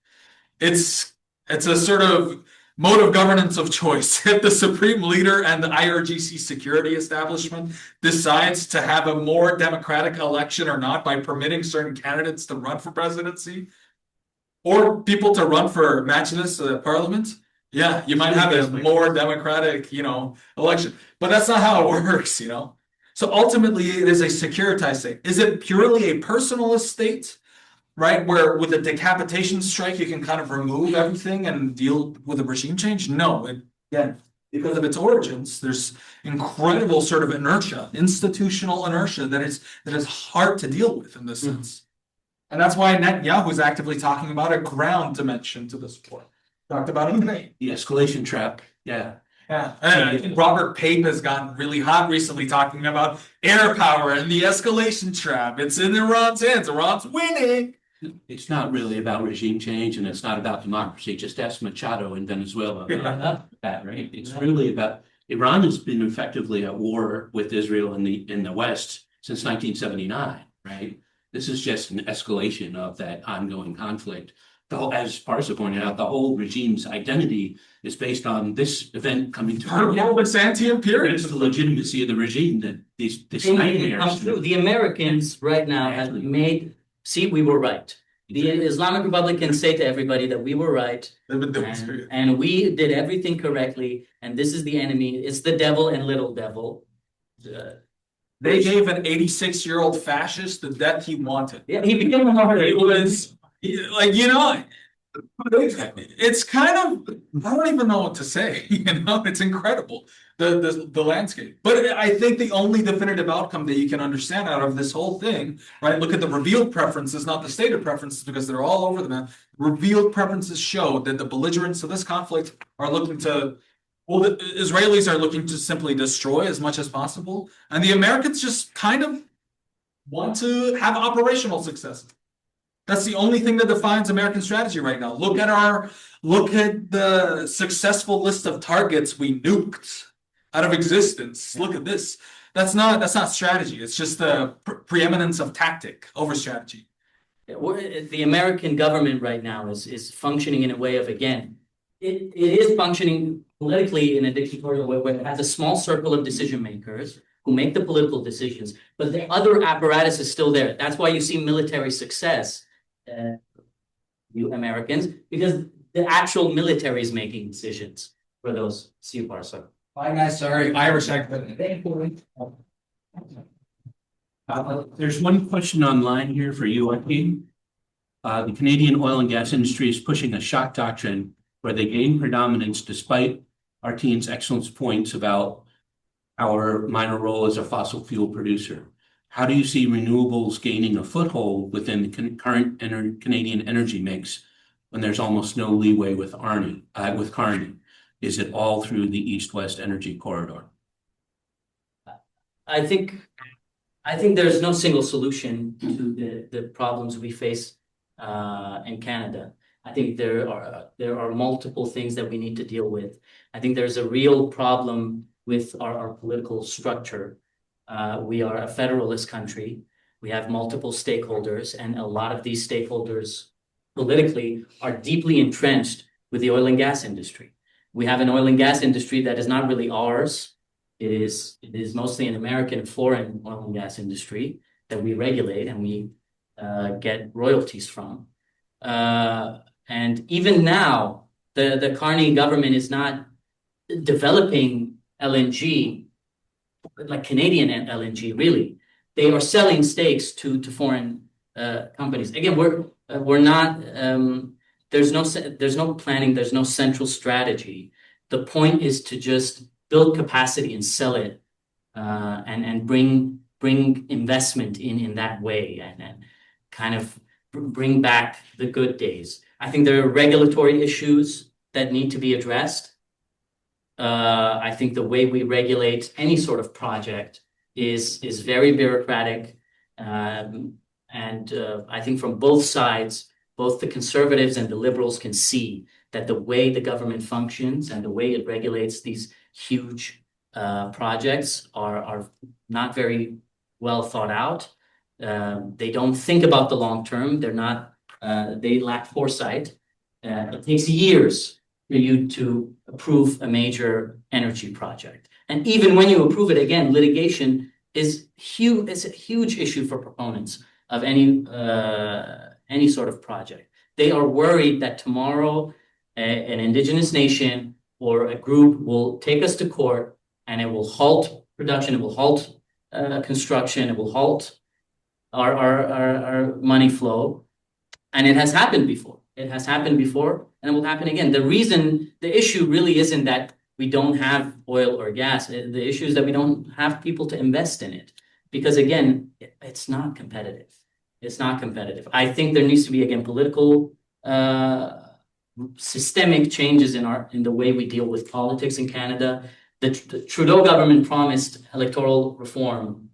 Speaker 2: It's a sort of mode of governance of choice. If the supreme leader and the IRGC security establishment decides to have a more democratic election or not by permitting certain candidates to run for presidency or people to run for Majlis parliament, yeah, you might have a more democratic, election. But that's not how it works, So ultimately, it is a securitized state. Is it purely a personalist state? Right, where with a decapitation strike, you can kind of remove everything and deal with a regime change? No, again, because of its origins, there's incredible sort of inertia, institutional inertia that is hard to deal with in this sense. And that's why Netanyahu is actively talking about a ground dimension to this war. Talked about it today.
Speaker 1: The escalation trap. Yeah.
Speaker 2: Yeah, and I think Robert Pape has gotten really hot recently talking about air power and the escalation trap. It's in Iran's hands. Iran's winning.
Speaker 1: It's not really about regime change and it's not about democracy. Just ask Machado in Venezuela about that, right? It's really about Iran has been effectively at war with Israel in the West since 1979, right? This is just an escalation of that ongoing conflict. As Parsa pointed out, the whole regime's identity is based on this event coming to
Speaker 2: Well, it's anti-imperial.
Speaker 1: It's the legitimacy of the regime that these
Speaker 5: It come
Speaker 1: nightmares.
Speaker 5: true. The Americans right now have made, see, we were right. The Islamic Republic can say to everybody that we were right.
Speaker 2: They've been demonstrated.
Speaker 5: And we did everything correctly, and this is the enemy. It's the devil and little devil.
Speaker 2: They gave an 86-year-old fascist the death he wanted.
Speaker 5: Yeah, he became a martyr.
Speaker 2: It was like, it's kind of, I don't even know what to say, it's incredible, the landscape. But I think the only definitive outcome that you can understand out of this whole thing, right? Look at the revealed preferences, not the stated preferences, because they're all over the map. Revealed preferences show that the belligerents of this conflict are looking to, well, the Israelis are looking to simply destroy as much as possible, and the Americans just kind of want to have operational success. That's the only thing that defines American strategy right now. Look at the successful list of targets we nuked out of existence. Look at this. That's not strategy. It's just the preeminence of tactic over strategy.
Speaker 5: The American government right now is functioning in a way of, again, it is functioning politically in a dictatorial way where it has a small circle of decision makers who make the political decisions, but the other apparatus is still there. That's why you see military success, you Americans, because the actual military is making decisions for those CUPAR.
Speaker 2: Bye guys, sorry, Irish accent.
Speaker 1: There's one question online here for you, Joaquin. The Canadian oil and gas industry is pushing a shock doctrine where they gain predominance despite Arteen's excellent points about our minor role as a fossil fuel producer. How do you see renewables gaining a foothold within the current Canadian energy mix when there's almost no leeway with Carney? Is it all through the East-West energy corridor?
Speaker 5: I think there's no single solution to the problems we face in Canada. I think there are multiple things that we need to deal with. I think there's a real problem with our political structure. We are a federalist country. We have multiple stakeholders, and a lot of these stakeholders politically are deeply entrenched with the oil and gas industry. We have an oil and gas industry that is not really ours. It is mostly an American and foreign oil and gas industry that we regulate and we get royalties from. And even now, the Carney government is not developing LNG, like Canadian LNG, really. They are selling stakes to foreign companies. Again, we're not. There's no planning. There's no central strategy. The point is to just build capacity and sell it, and bring investment in that way, and kind of bring back the good days. I think there are regulatory issues that need to be addressed. I think the way we regulate any sort of project is very bureaucratic. And I think from both sides, both the conservatives and the liberals can see that the way the government functions and the way it regulates these huge projects are not very well thought out. They don't think about the long term. They lack foresight. It takes years for you to approve a major energy project. And even when you approve it, again, litigation is huge. It's a huge issue for proponents of any sort of project. They are worried that tomorrow an indigenous nation or a group will take us to court and it will halt production, it will halt construction, it will halt our money flow. And it has happened before. It has happened before and it will happen again. The issue really isn't that we don't have oil or gas. The issue is that we don't have people to invest in it. Because again, it's not competitive. It's not competitive. I think there needs to be, again, political systemic changes in the way we deal with politics in Canada. The Trudeau government promised electoral reform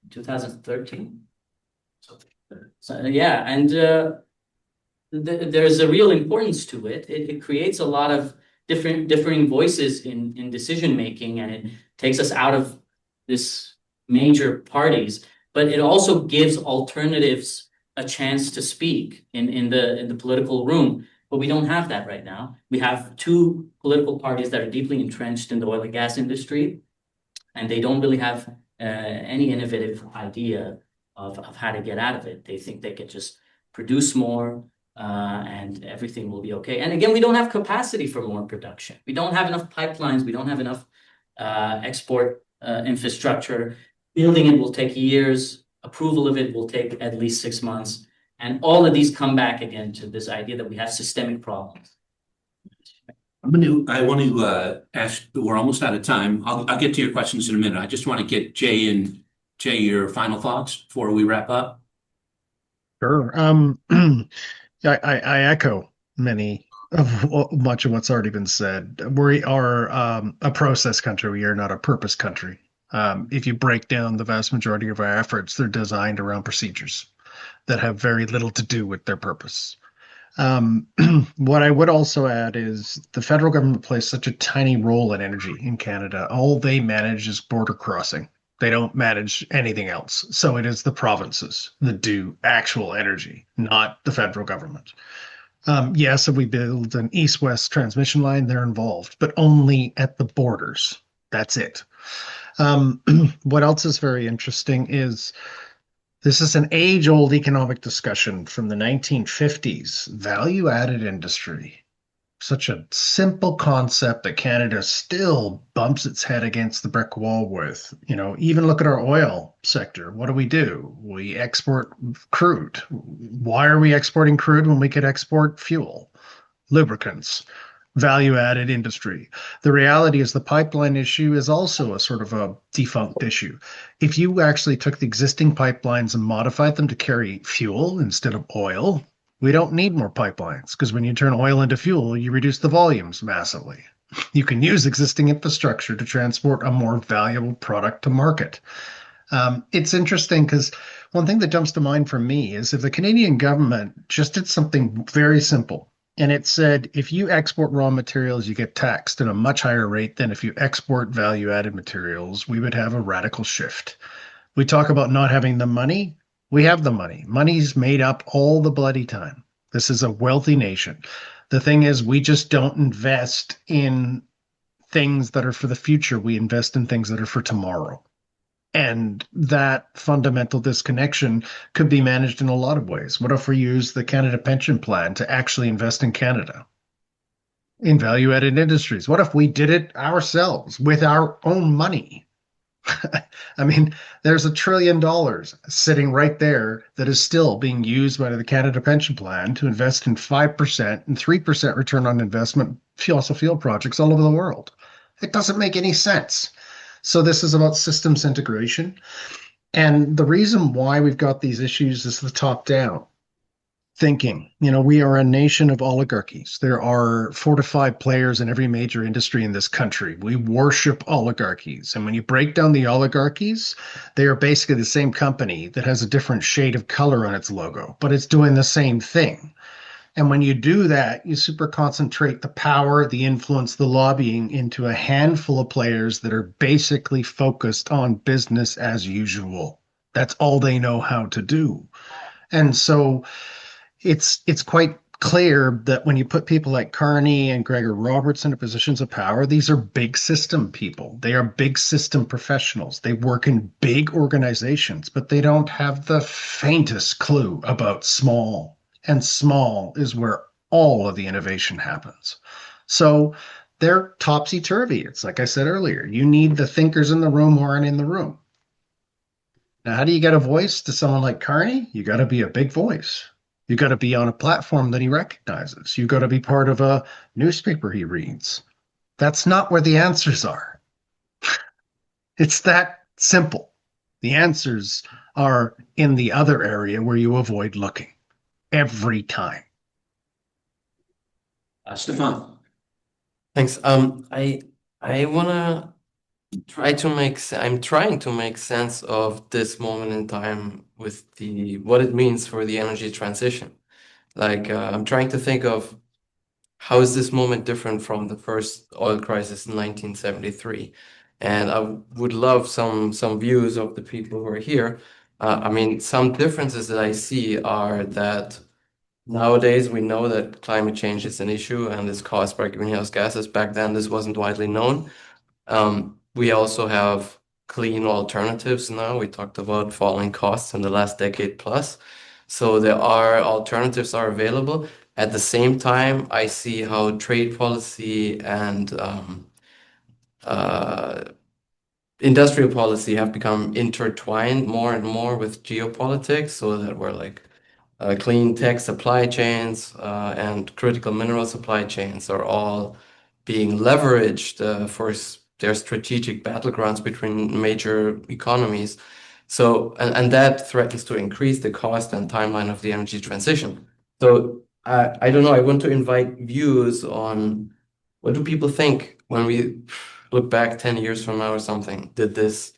Speaker 5: in 2013. So, yeah, and there's a real importance to it. It creates a lot of differing voices in decision making, and it takes us out of this major parties. But it also gives alternatives a chance to speak in the political room. But we don't have that right now. We have two political parties that are deeply entrenched in the oil and gas industry, and they don't really have any innovative idea of how to get out of it. They think they can just produce more and everything will be okay. And again, we don't have capacity for more production. We don't have enough pipelines. We don't have enough export infrastructure. Building it will take years. Approval of it will take at least 6 months. And all of these come back again to this idea that we have systemic problems.
Speaker 1: I want to ask, we're almost out of time. I'll get to your questions in a minute. I just want to get Jay, your final thoughts before we wrap up.
Speaker 3: Sure. I echo much of what's already been said. We are a process country. We are not a purpose country. If you break down the vast majority of our efforts, they're designed around procedures that have very little to do with their purpose. What I would also add is the federal government plays such a tiny role in energy in Canada. All they manage is border crossing. They don't manage anything else. So it is the provinces that do actual energy, not the federal government. Yes, if we build an east-west transmission line, they're involved, but only at the borders. That's it. What else is very interesting is this is an age-old economic discussion from the 1950s. Value-added industry. Such a simple concept that Canada still bumps its head against the brick wall with. Even look at our oil sector. What do? We export crude. Why are we exporting crude when we could export fuel, lubricants, value-added industry? The reality is the pipeline issue is also a sort of a defunct issue. If you actually took the existing pipelines and modified them to carry fuel instead of oil, we don't need more pipelines because when you turn oil into fuel, you reduce the volumes massively. You can use existing infrastructure to transport a more valuable product to market. It's interesting because one thing that jumps to mind for me is if the Canadian government just did something very simple and it said, if you export raw materials, you get taxed at a much higher rate than if you export value-added materials, we would have a radical shift. We talk about not having the money. We have the money. Money's made up all the bloody time. This is a wealthy nation. The thing is, we just don't invest in things that are for the future. We invest in things that are for tomorrow. And that fundamental disconnection could be managed in a lot of ways. What if we use the Canada Pension Plan to actually invest in Canada, in value-added industries? What if we did it ourselves with our own money? I mean, there's $1 trillion sitting right there that is still being used by the Canada Pension Plan to invest in 5% and 3% return on investment fossil fuel projects all over the world. It doesn't make any sense. So this is about systems integration. And the reason why we've got these issues is the top-down thinking. We are a nation of oligarchies. There are 4 to 5 players in every major industry in this country. We worship oligarchies. And when you break down the oligarchies, they are basically the same company that has a different shade of color on its logo, but it's doing the same thing. And when you do that, you super concentrate the power, the influence, the lobbying into a handful of players that are basically focused on business as usual. That's all they know how to do. And so it's quite clear that when you put people like Carney and Gregor Roberts into positions of power, these are big system people. They are big system professionals. They work in big organizations, but they don't have the faintest clue about small. And small is where all of the innovation happens. So they're topsy-turvy. It's like I said earlier, you need the thinkers in the room who aren't in the room. Now, how do you get a voice to someone like Carney? You got to be a big voice. You got to be on a platform that he recognizes. You got to be part of a newspaper he reads. That's not where the answers are. It's that simple. The answers are in the other area where you avoid looking every time.
Speaker 1: Stefan.
Speaker 7: Thanks. I wanna I'm trying to make sense of this moment in time with what it means for the energy transition. Like, I'm trying to think of how is this moment different from the first oil crisis in 1973? And I would love some views of the people who are here. I mean, some differences that I see are that nowadays we know that climate change is an issue and is caused by greenhouse gases. Back then, this wasn't widely known. We also have clean alternatives now. We talked about falling costs in the last decade plus. So there are alternatives are available. At the same time, I see how trade policy and uh, industrial policy have become intertwined more and more with geopolitics, so that we're like clean tech supply chains and critical mineral supply chains are all being leveraged for their strategic battlegrounds between major economies. So, and that threatens to increase the cost and timeline of the energy transition. So, I don't know, I want to invite views on what do people think when we look back 10 years from now or something? Did this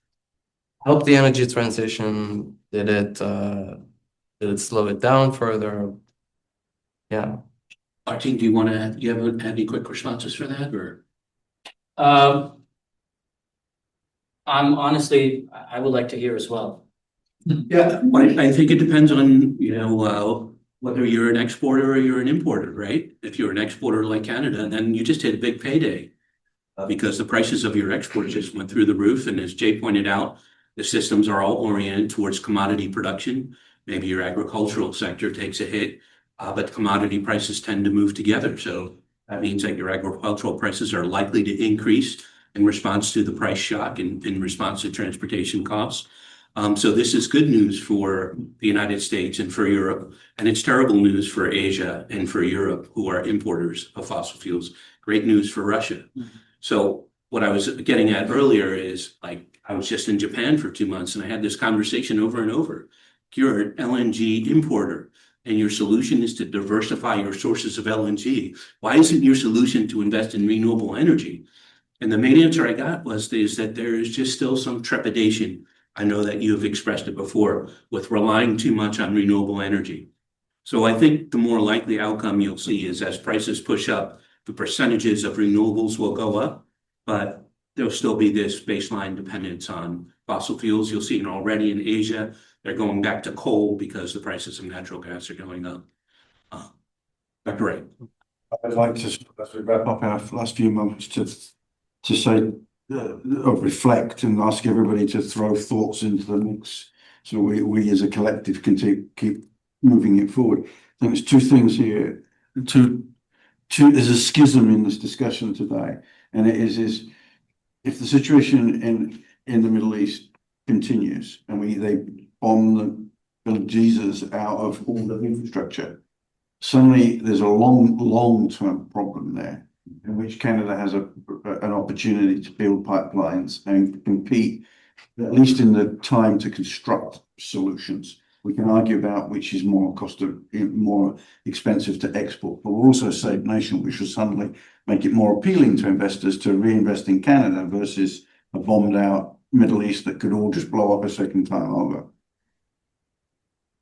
Speaker 7: help the energy transition? Did it slow it down further? Yeah.
Speaker 1: Martin, do you have any quick responses for that or?
Speaker 5: I'm honestly, I would like to hear as well.
Speaker 1: Yeah, I think it depends on, whether you're an exporter or you're an importer, right? If you're an exporter like Canada, then you just hit a big payday. Because the prices of your exports just went through the roof, and as Jay pointed out, the systems are all oriented towards commodity production. Maybe your agricultural sector takes a hit, but commodity prices tend to move together. So that means that your agricultural prices are likely to increase in response to the price shock and in response to transportation costs. So this is good news for the United States and for Europe, and it's terrible news for Asia and for Europe, who are importers of fossil fuels. Great news for Russia. So what I was getting at earlier is, like, I was just in Japan for 2 months and I had this conversation over and over. You're an LNG importer and your solution is to diversify your sources of LNG. Why isn't your solution to invest in renewable energy? And the main answer I got is that there is just still some trepidation. I know that you have expressed it before with relying too much on renewable energy. So I think the more likely outcome you'll see is as prices push up, the percentages of renewables will go up, but there'll still be this baseline dependence on fossil fuels. You'll see it already in Asia. They're going back to coal because the prices of natural gas are going up. Dr. Ray.
Speaker 4: I'd like to, as we wrap up our last few moments, to say, or reflect and ask everybody to throw thoughts into the mix, so we as a collective can keep moving it forward. I think there's two things here. There's a schism in this discussion today, and it is if the situation in the Middle East continues and they bomb the Jesus out of all the infrastructure, suddenly there's a long-term problem there, in which Canada has an opportunity to build pipelines and compete, at least in the time to construct solutions. We can argue about which is more more expensive to export, but we're also a safe nation, which will suddenly make it more appealing to investors to reinvest in Canada versus a bombed out Middle East that could all just blow up a second time over.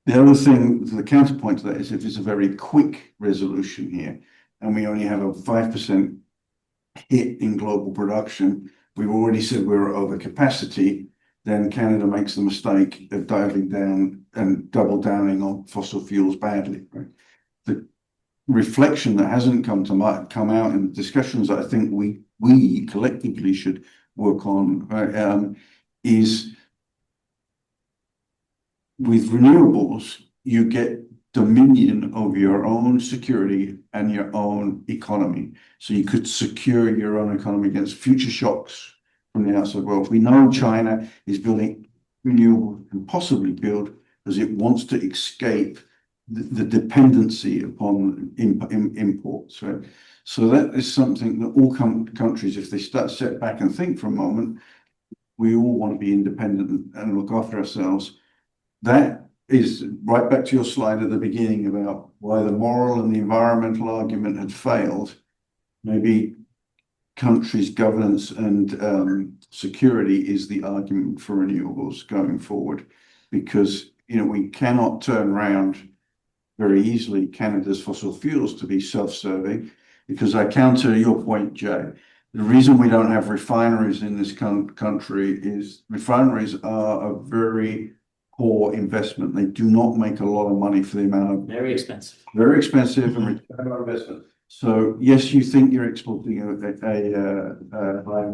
Speaker 4: The other thing, the counterpoint to that is if it's a very quick resolution here, and we only have a 5% hit in global production, we've already said we're over capacity, then Canada makes the mistake of diving down and double downing on fossil fuels badly. Right? The reflection that hasn't come out in the discussions that I think we collectively should work on is with renewables, you get dominion over your own security and your own economy. So you could secure your own economy against future shocks from the outside world. We know China is building renewables and possibly build because it wants to escape the dependency upon imports. Right? So that is something that all countries, if they step back and think for a moment, we all want to be independent and look after ourselves. That is right back to your slide at the beginning about why the moral and the environmental argument had failed. Maybe country's governance and security is the argument for renewables going forward, because we cannot turn around very easily Canada's fossil fuels to be self-serving, because I counter your point, Jay. The reason we don't have refineries in this country is refineries are a very poor investment. They do not make a lot of money for the amount of
Speaker 5: Very expensive.
Speaker 4: very expensive and return on investment. So yes, you think you're exporting a high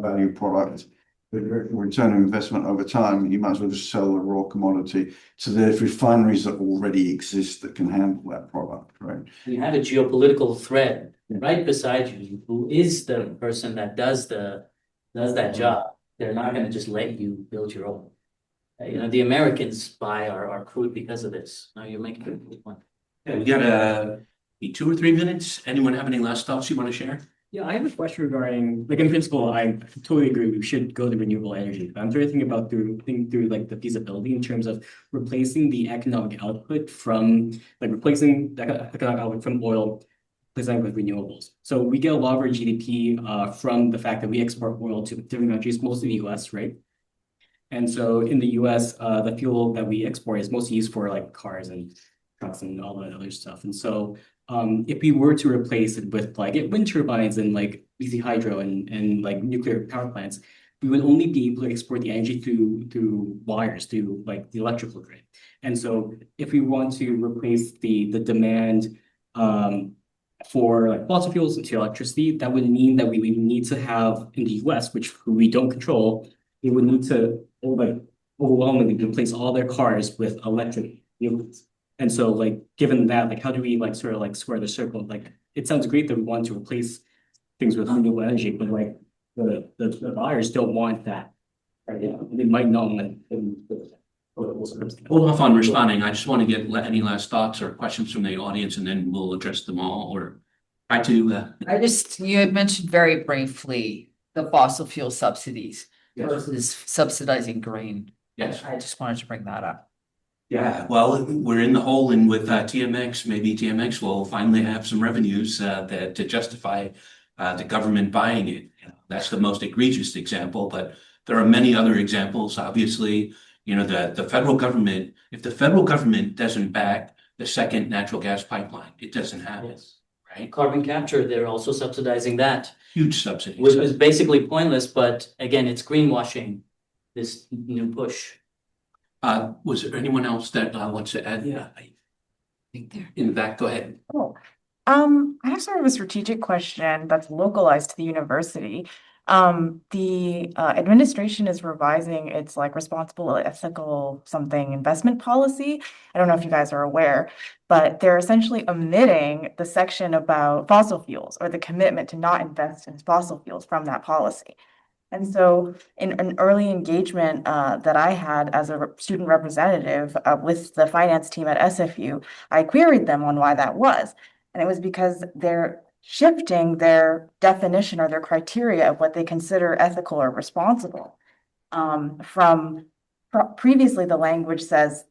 Speaker 4: value product, but your return on investment over time, you might as well just sell the raw commodity. So there's refineries that already exist that can handle that product, right?
Speaker 5: You have a geopolitical threat right beside you, who is the person that does that job. They're not gonna just let you build your own. The Americans buy our crude because of this. Now you're making a good point.
Speaker 1: Yeah, we got 2 or 3 minutes. Anyone have any last thoughts you want to share?
Speaker 8: Yeah, I have a question regarding, like, in principle, I totally agree we should go to renewable energy. But I'm trying to think through like the feasibility in terms of replacing the economic output from replacing the economic output from oil, replacing it with renewables. So we get a lot of our GDP from the fact that we export oil to different countries, mostly the US, right? And so in the US, the fuel that we export is mostly used for like cars and trucks and all that other stuff. And so if we were to replace it with like wind turbines and like easy hydro and like nuclear power plants, we would only be able to export the energy through wires, through like the electrical grid. And so if we want to replace the demand for like fossil fuels into electricity, that would mean that we would need to have in the US, which we don't control, we would need to overwhelmingly replace all their cars with electric vehicles. And so, like, given that, like, how do we like sort of like square the circle? Like, it sounds great that we want to replace things with renewable energy, but like the buyers don't want that. Right? Yeah, they might not want
Speaker 1: Hold off on responding. I just want to get any last thoughts or questions from the audience, and then we'll address them all or try to.
Speaker 9: You had mentioned very briefly the fossil fuel subsidies versus subsidizing grain.
Speaker 1: Yes.
Speaker 9: I just wanted to bring that up.
Speaker 1: Yeah, well, we're in the hole, and with TMX, maybe TMX will finally have some revenues that to justify the government buying it. That's the most egregious example, but there are many other examples. Obviously, the federal government, if the federal government doesn't back the second natural gas pipeline, it doesn't happen, right?
Speaker 5: Carbon capture, they're also subsidizing that.
Speaker 1: Huge subsidies.
Speaker 5: Which is basically pointless, but again, it's greenwashing, this new push.
Speaker 1: Was there anyone else that wants to add?
Speaker 5: Yeah.
Speaker 1: In the back, go ahead.
Speaker 10: Oh, I have sort of a strategic question that's localized to the university. The administration is revising its like responsible, ethical something investment policy. I don't know if you guys are aware, but they're essentially omitting the section about fossil fuels or the commitment to not invest in fossil fuels from that policy. And so in an early engagement that I had as a student representative with the finance team at SFU, I queried them on why that was. And it was because they're shifting their definition or their criteria of what they consider ethical or responsible. Previously, the language says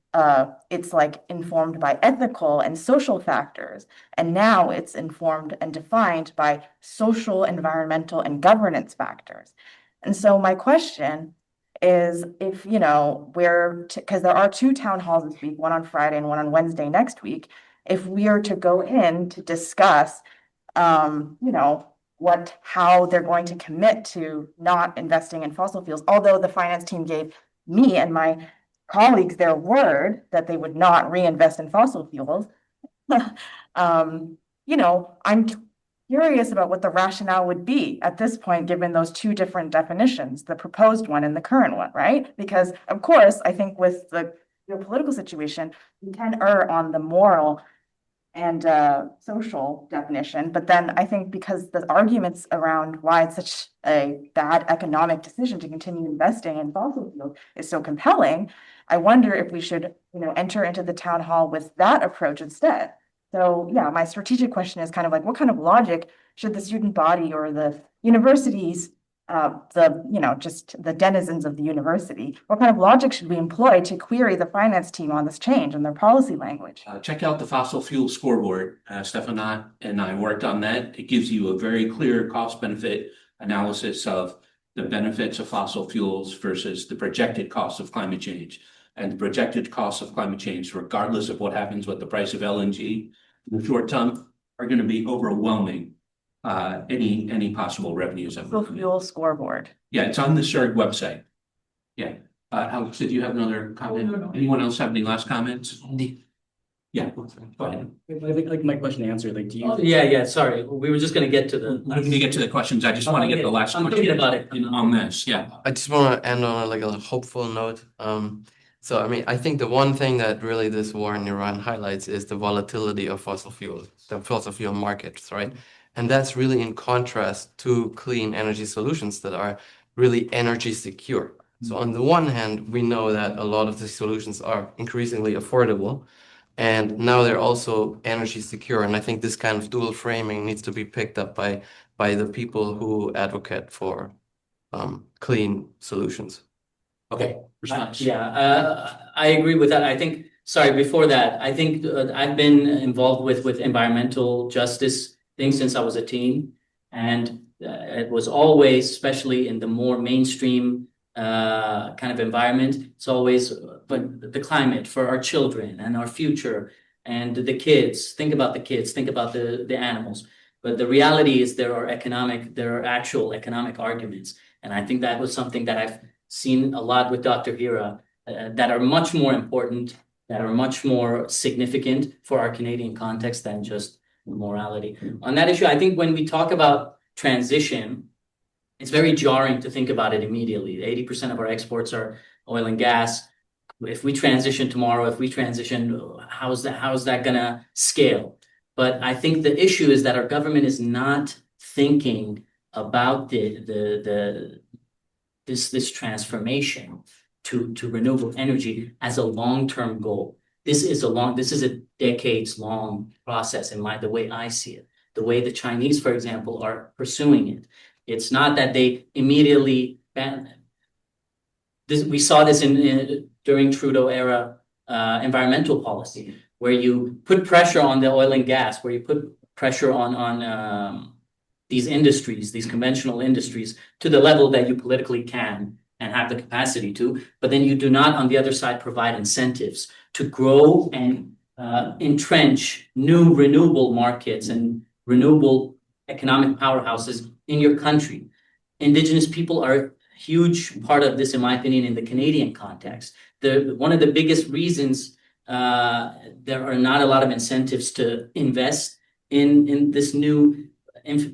Speaker 10: it's like informed by ethical and social factors. And now it's informed and defined by social, environmental, and governance factors. And so my question is if, because there are 2 town halls this week, one on Friday and one on Wednesday next week, if we are to go in to discuss, how they're going to commit to not investing in fossil fuels, although the finance team gave me and my colleagues their word that they would not reinvest in fossil fuels, I'm curious about what the rationale would be at this point, given those 2 different definitions, the proposed one and the current one, right? Because of course, I think with the geopolitical situation, we can err on the moral and social definition, but then I think because the arguments around why it's such a bad economic decision to continue investing in fossil fuels is so compelling, I wonder if we should, enter into the town hall with that approach instead. So yeah, my strategic question is kind of like, what kind of logic should the student body or the universities, just the denizens of the university, what kind of logic should we employ to query the finance team on this change in their policy language?
Speaker 1: Check out the fossil fuel scoreboard. Stefanat and I worked on that. It gives you a very clear cost benefit analysis of the benefits of fossil fuels versus the projected costs of climate change. And the projected costs of climate change, regardless of what happens with the price of LNG in the short term, are going to be overwhelming any possible revenues that will
Speaker 10: The
Speaker 1: come in.
Speaker 10: fuel scoreboard.
Speaker 1: Yeah, it's on the CERG website. Yeah. Alex, did you have another comment?
Speaker 2: no.
Speaker 1: Anyone else have any last comments? Yeah, go ahead.
Speaker 8: Like my question answered, like, do you?
Speaker 5: Oh, yeah, sorry, we were just gonna get to the.
Speaker 1: We're going to get to the questions. I just want to get the last
Speaker 5: I'm
Speaker 1: question
Speaker 5: thinking about it.
Speaker 1: on this. Yeah.
Speaker 7: I just want to end on like a hopeful note. So I mean, I think the one thing that really this war in Iran highlights is the volatility of fossil fuels, the fossil fuel markets, right? And that's really in contrast to clean energy solutions that are really energy secure. So on the one hand, we know that a lot of the solutions are increasingly affordable, and now they're also energy secure. And I think this kind of dual framing needs to be picked up by the people who advocate for clean solutions.
Speaker 1: Okay. Response.
Speaker 5: I agree with that. I think, sorry, before that, I think I've been involved with environmental justice things since I was a teen. And it was always, especially in the more mainstream kind of environment, it's always but the climate for our children and our future and the kids. Think about the kids, think about the animals. But the reality is there are actual economic arguments. And I think that was something that I've seen a lot with Dr. Hira that are much more important, that are much more significant for our Canadian context than just morality. On that issue, I think when we talk about transition, it's very jarring to think about it immediately. 80% of our exports are oil and gas. If we transition tomorrow, how's that gonna scale? But I think the issue is that our government is not thinking about this transformation to renewable energy as a long-term goal. This is a decades-long process the way I see it. The way the Chinese, for example, are pursuing it. It's not that they immediately ban this. We saw this during Trudeau era environmental policy, where you put pressure on the oil and gas, where you put pressure on these industries, these conventional industries, to the level that you politically can and have the capacity to, but then you do not, on the other side, provide incentives to grow and entrench new renewable markets and renewable economic powerhouses in your country. Indigenous people are a huge part of this, in my opinion, in the Canadian context. One of the biggest reasons there are not a lot of incentives to invest in this new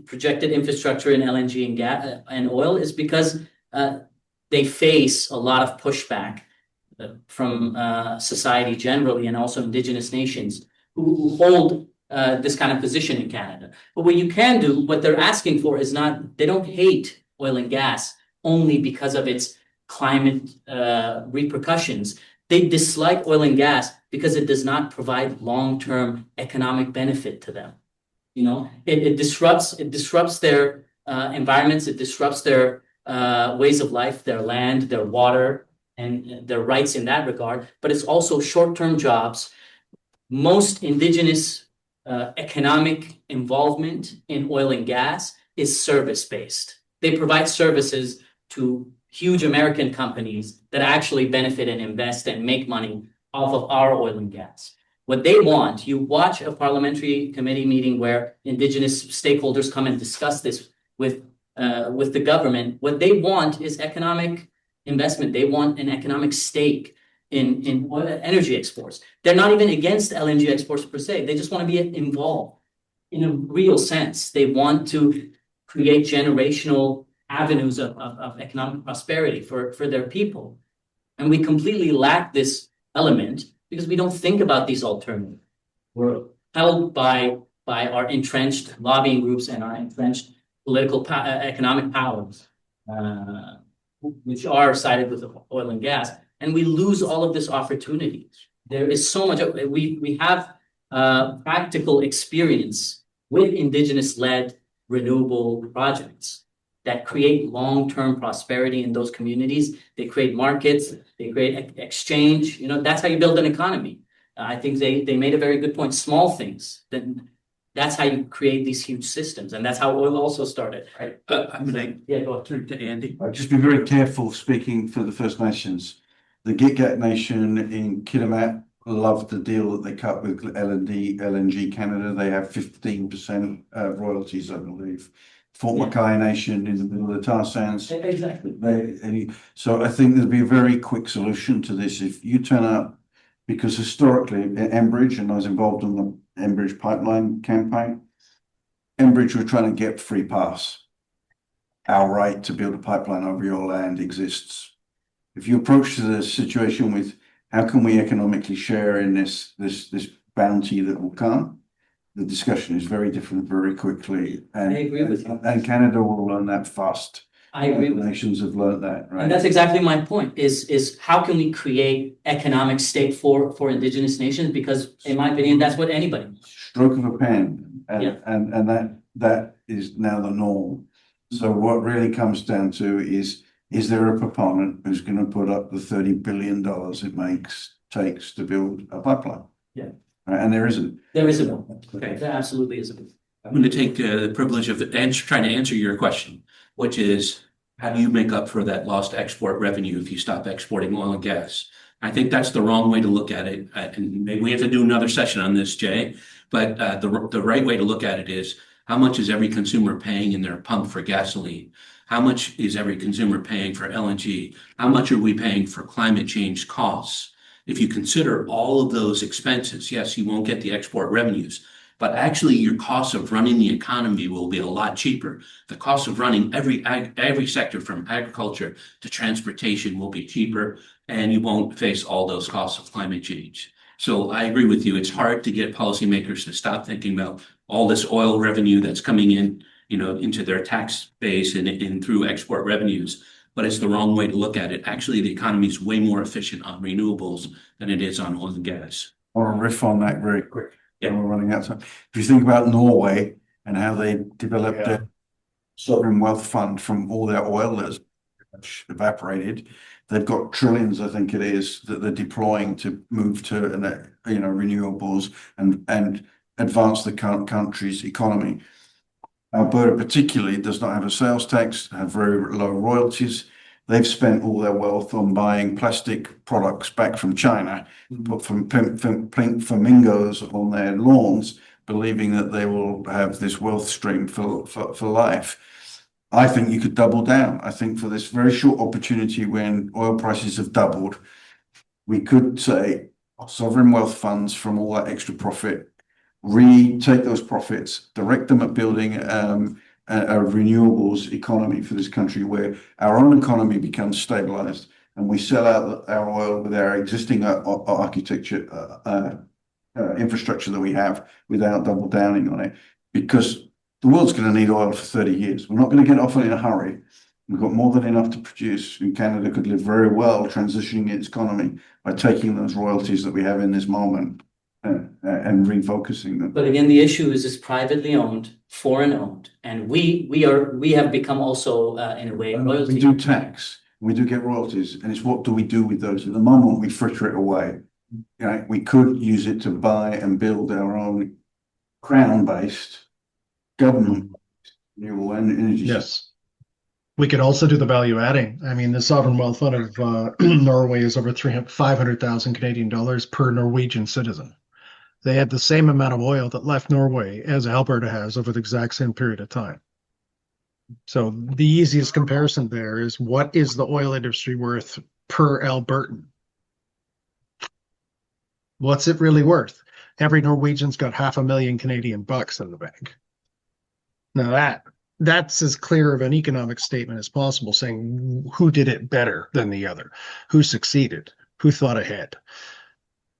Speaker 5: projected infrastructure in LNG and gas and oil is because they face a lot of pushback from society generally, and also Indigenous nations who hold this kind of position in Canada. But what they're asking for is they don't hate oil and gas only because of its climate repercussions. They dislike oil and gas because it does not provide long-term economic benefit to them. It disrupts their environments, it disrupts their ways of life, their land, their water, and their rights in that regard. But it's also short-term jobs. Most Indigenous economic involvement in oil and gas is service-based. They provide services to huge American companies that actually benefit and invest and make money off of our oil and gas. What they want, you watch a parliamentary committee meeting where Indigenous stakeholders come and discuss this with the government. What they want is economic investment. They want an economic stake in oil energy exports. They're not even against LNG exports per se. They just want to be involved in a real sense. They want to create generational avenues of economic prosperity for their people. And we completely lack this element because we don't think about these alternatives. We're held by our entrenched lobbying groups and our entrenched political economic powers, which are sided with oil and gas, and we lose all of this opportunity. There is so much. We have practical experience with Indigenous-led renewable projects that create long-term prosperity in those communities. They create markets, they create exchange. That's how you build an economy. I think they made a very good point. Small things, then That's how you create these huge systems, and that's how oil also started, right?
Speaker 1: I'm gonna
Speaker 5: Yeah, go ahead.
Speaker 1: turn to Andy.
Speaker 4: I'd just be very careful speaking for the First Nations. The Gitga'at Nation in Kitimat loved the deal that they cut with LNG Canada. They have 15% royalties, I believe. Fort
Speaker 5: Yeah.
Speaker 4: Mackay Nation in the middle of the tar sands.
Speaker 5: Exactly.
Speaker 4: So I think there'd be a very quick solution to this if you turn up, because historically Enbridge, and I was involved in the Enbridge pipeline campaign, Enbridge were trying to get free pass. Our right to build a pipeline over your land exists. If you approach the situation with how can we economically share in this bounty that will come, the discussion is very different very quickly. And
Speaker 5: I agree with you.
Speaker 4: And Canada will learn that fast.
Speaker 5: I agree with you.
Speaker 4: Nations have learned that, right?
Speaker 5: And that's exactly my point, is how can we create economic stake for indigenous nations? Because in my opinion, that's what anybody.
Speaker 4: Stroke of a pen,
Speaker 5: Yeah.
Speaker 4: and that is now the norm. So what really comes down to is there a proponent who's going to put up the $30 billion it takes to build a pipeline?
Speaker 5: Yeah.
Speaker 4: Right, and there isn't.
Speaker 5: There isn't one.
Speaker 1: Okay.
Speaker 5: There absolutely isn't.
Speaker 1: I'm going to take the privilege of trying to answer your question, which is how do you make up for that lost export revenue if you stop exporting oil and gas? I think that's the wrong way to look at it. And maybe we have to do another session on this, Jay. But the right way to look at it is how much is every consumer paying in their pump for gasoline? How much is every consumer paying for LNG? How much are we paying for climate change costs? If you consider all of those expenses, yes, you won't get the export revenues, but actually your cost of running the economy will be a lot cheaper. The cost of running every sector from agriculture to transportation will be cheaper, and you won't face all those costs of climate change. So I agree with you. It's hard to get policymakers to stop thinking about all this oil revenue that's coming in, into their tax base and through export revenues. But it's the wrong way to look at it. Actually, the economy is way more efficient on renewables than it is on oil and gas.
Speaker 4: I want to riff on that very quick.
Speaker 1: Yeah.
Speaker 4: We're running out of time. If you think about Norway and how they developed their sovereign wealth fund from all their oil that's evaporated, they've got trillions, I think it is, that they're deploying to move to renewables and advance the country's economy. Alberta particularly does not have a sales tax, have very low royalties. They've spent all their wealth on buying plastic products back from China, put from pink flamingos on their lawns, believing that they will have this wealth stream for life. I think you could double down. I think for this very short opportunity when oil prices have doubled, we could say sovereign wealth funds from all that extra profit, retake those profits, direct them at building a renewables economy for this country where our own economy becomes stabilized and we sell out our oil with our existing architecture, infrastructure that we have without double downing on it, because the world's going to need oil for 30 years. We're not going to get off in a hurry. We've got more than enough to produce, and Canada could live very well transitioning its economy by taking those royalties that we have in this moment and refocusing them.
Speaker 5: But again, the issue is it's privately owned, foreign owned, and we have become also in a way royalty.
Speaker 4: We do tax, we do get royalties, and it's what do we do with those? At the moment, we fritter it away. We could use it to buy and build our own crown-based government renewable energy.
Speaker 3: Yes. We could also do the value adding. I mean, the sovereign wealth fund of Norway is over 500,000 Canadian dollars per Norwegian citizen. They had the same amount of oil that left Norway as Alberta has over the exact same period of time. So the easiest comparison there is what is the oil industry worth per Albertan? What's it really worth? Every Norwegian's got $500,000 Canadian bucks in the bank. Now that's as clear of an economic statement as possible, saying who did it better than the other, who succeeded, who thought ahead.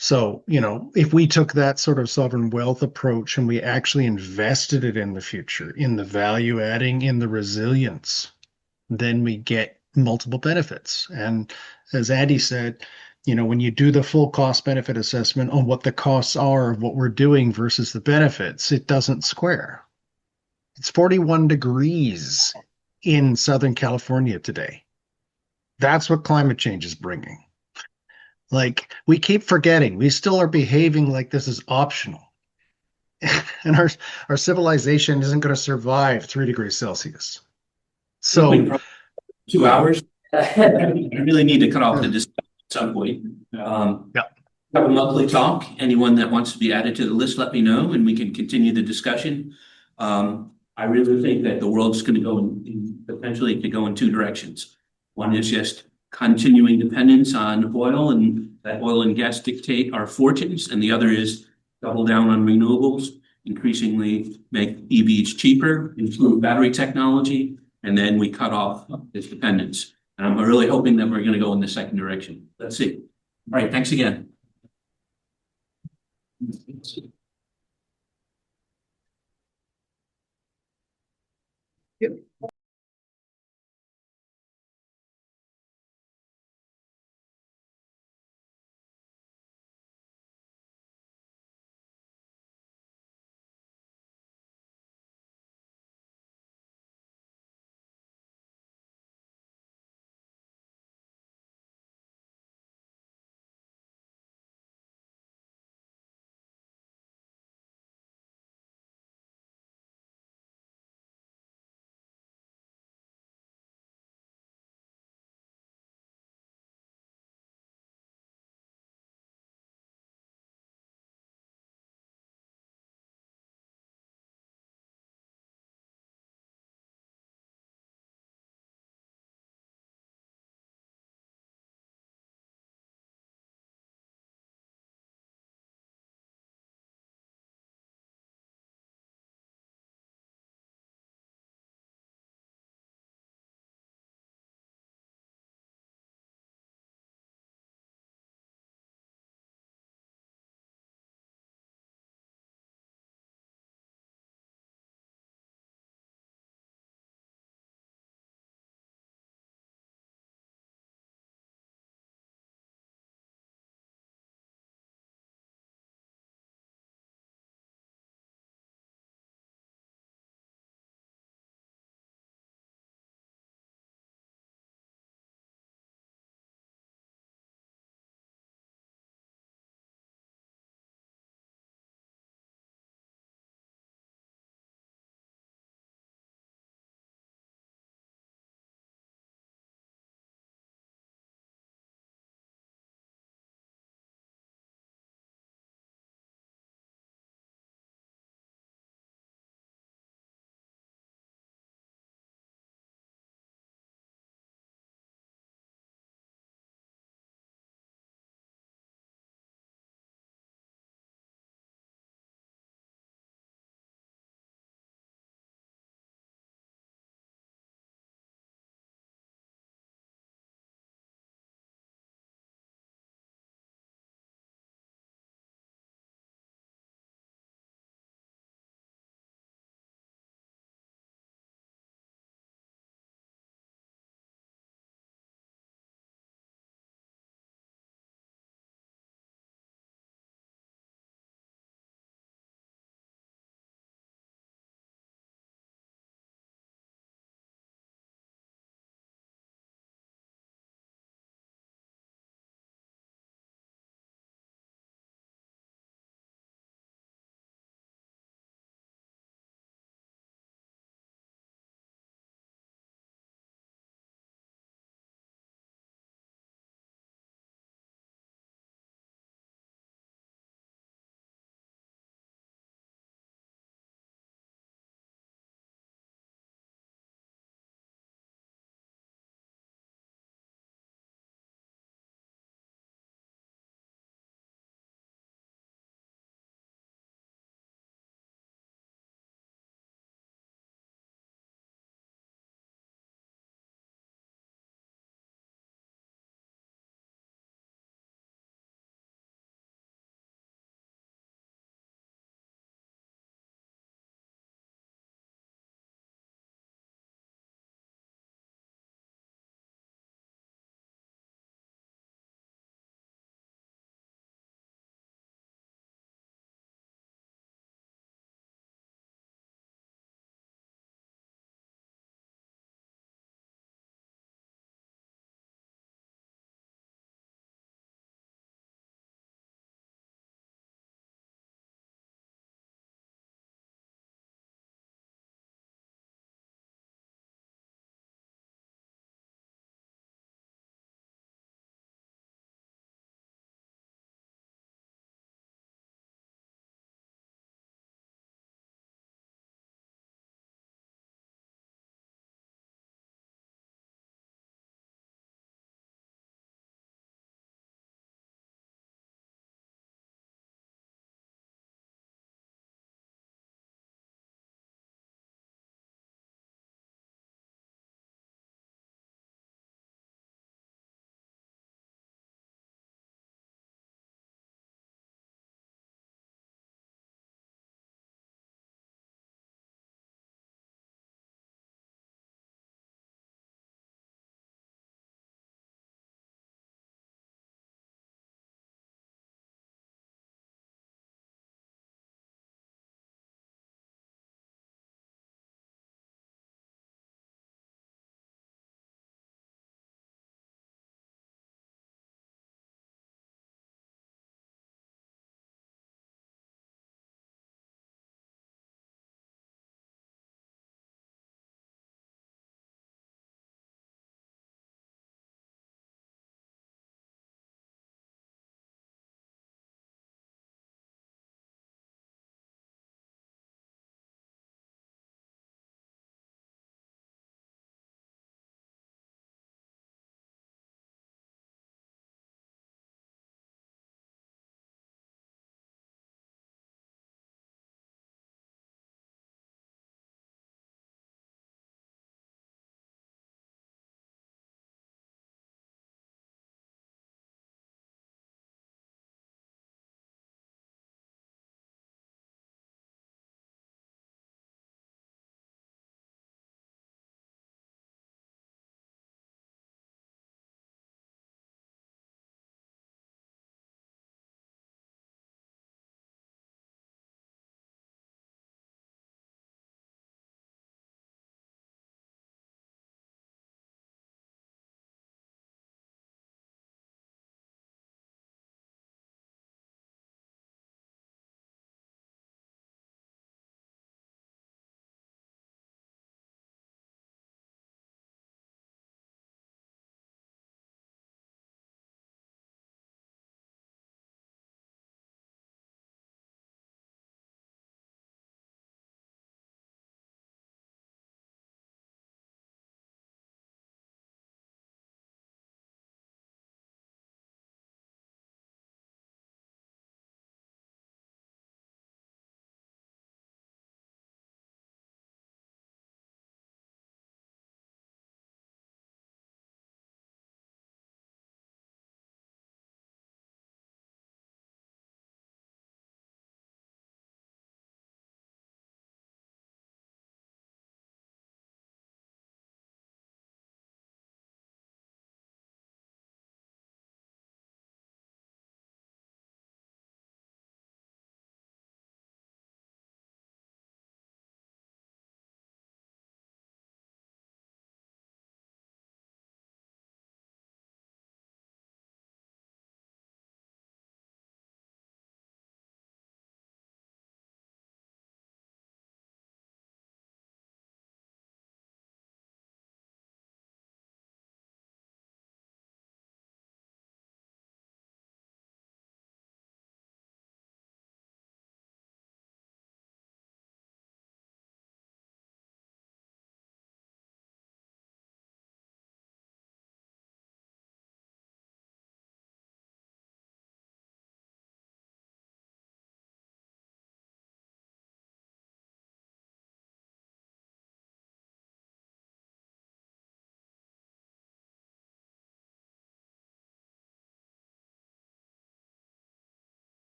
Speaker 3: So, if we took that sort of sovereign wealth approach and we actually invested it in the future, in the value adding, in the resilience, then we get multiple benefits. And as Andy said, when you do the full cost benefit assessment on what the costs are of what we're doing versus the benefits, it doesn't square. It's 41 degrees in Southern California today. That's what climate change is bringing. Like, we keep forgetting, we still are behaving like this is optional. and our civilization isn't going to survive 3 degrees Celsius. So
Speaker 1: 2 hours. I really need to cut off the discussion at some point.
Speaker 3: Yeah.
Speaker 1: Have a monthly talk. Anyone that wants to be added to the list, let me know and we can continue the discussion. I really think that the world's going to go potentially to go in 2 directions. One is just continuing dependence on oil and that oil and gas dictate our fortunes. And the other is double down on renewables, increasingly make EVs cheaper, improve battery technology, and then we cut off this dependence. And I'm really hoping that we're going to go in the second direction. Let's see. All right, thanks again.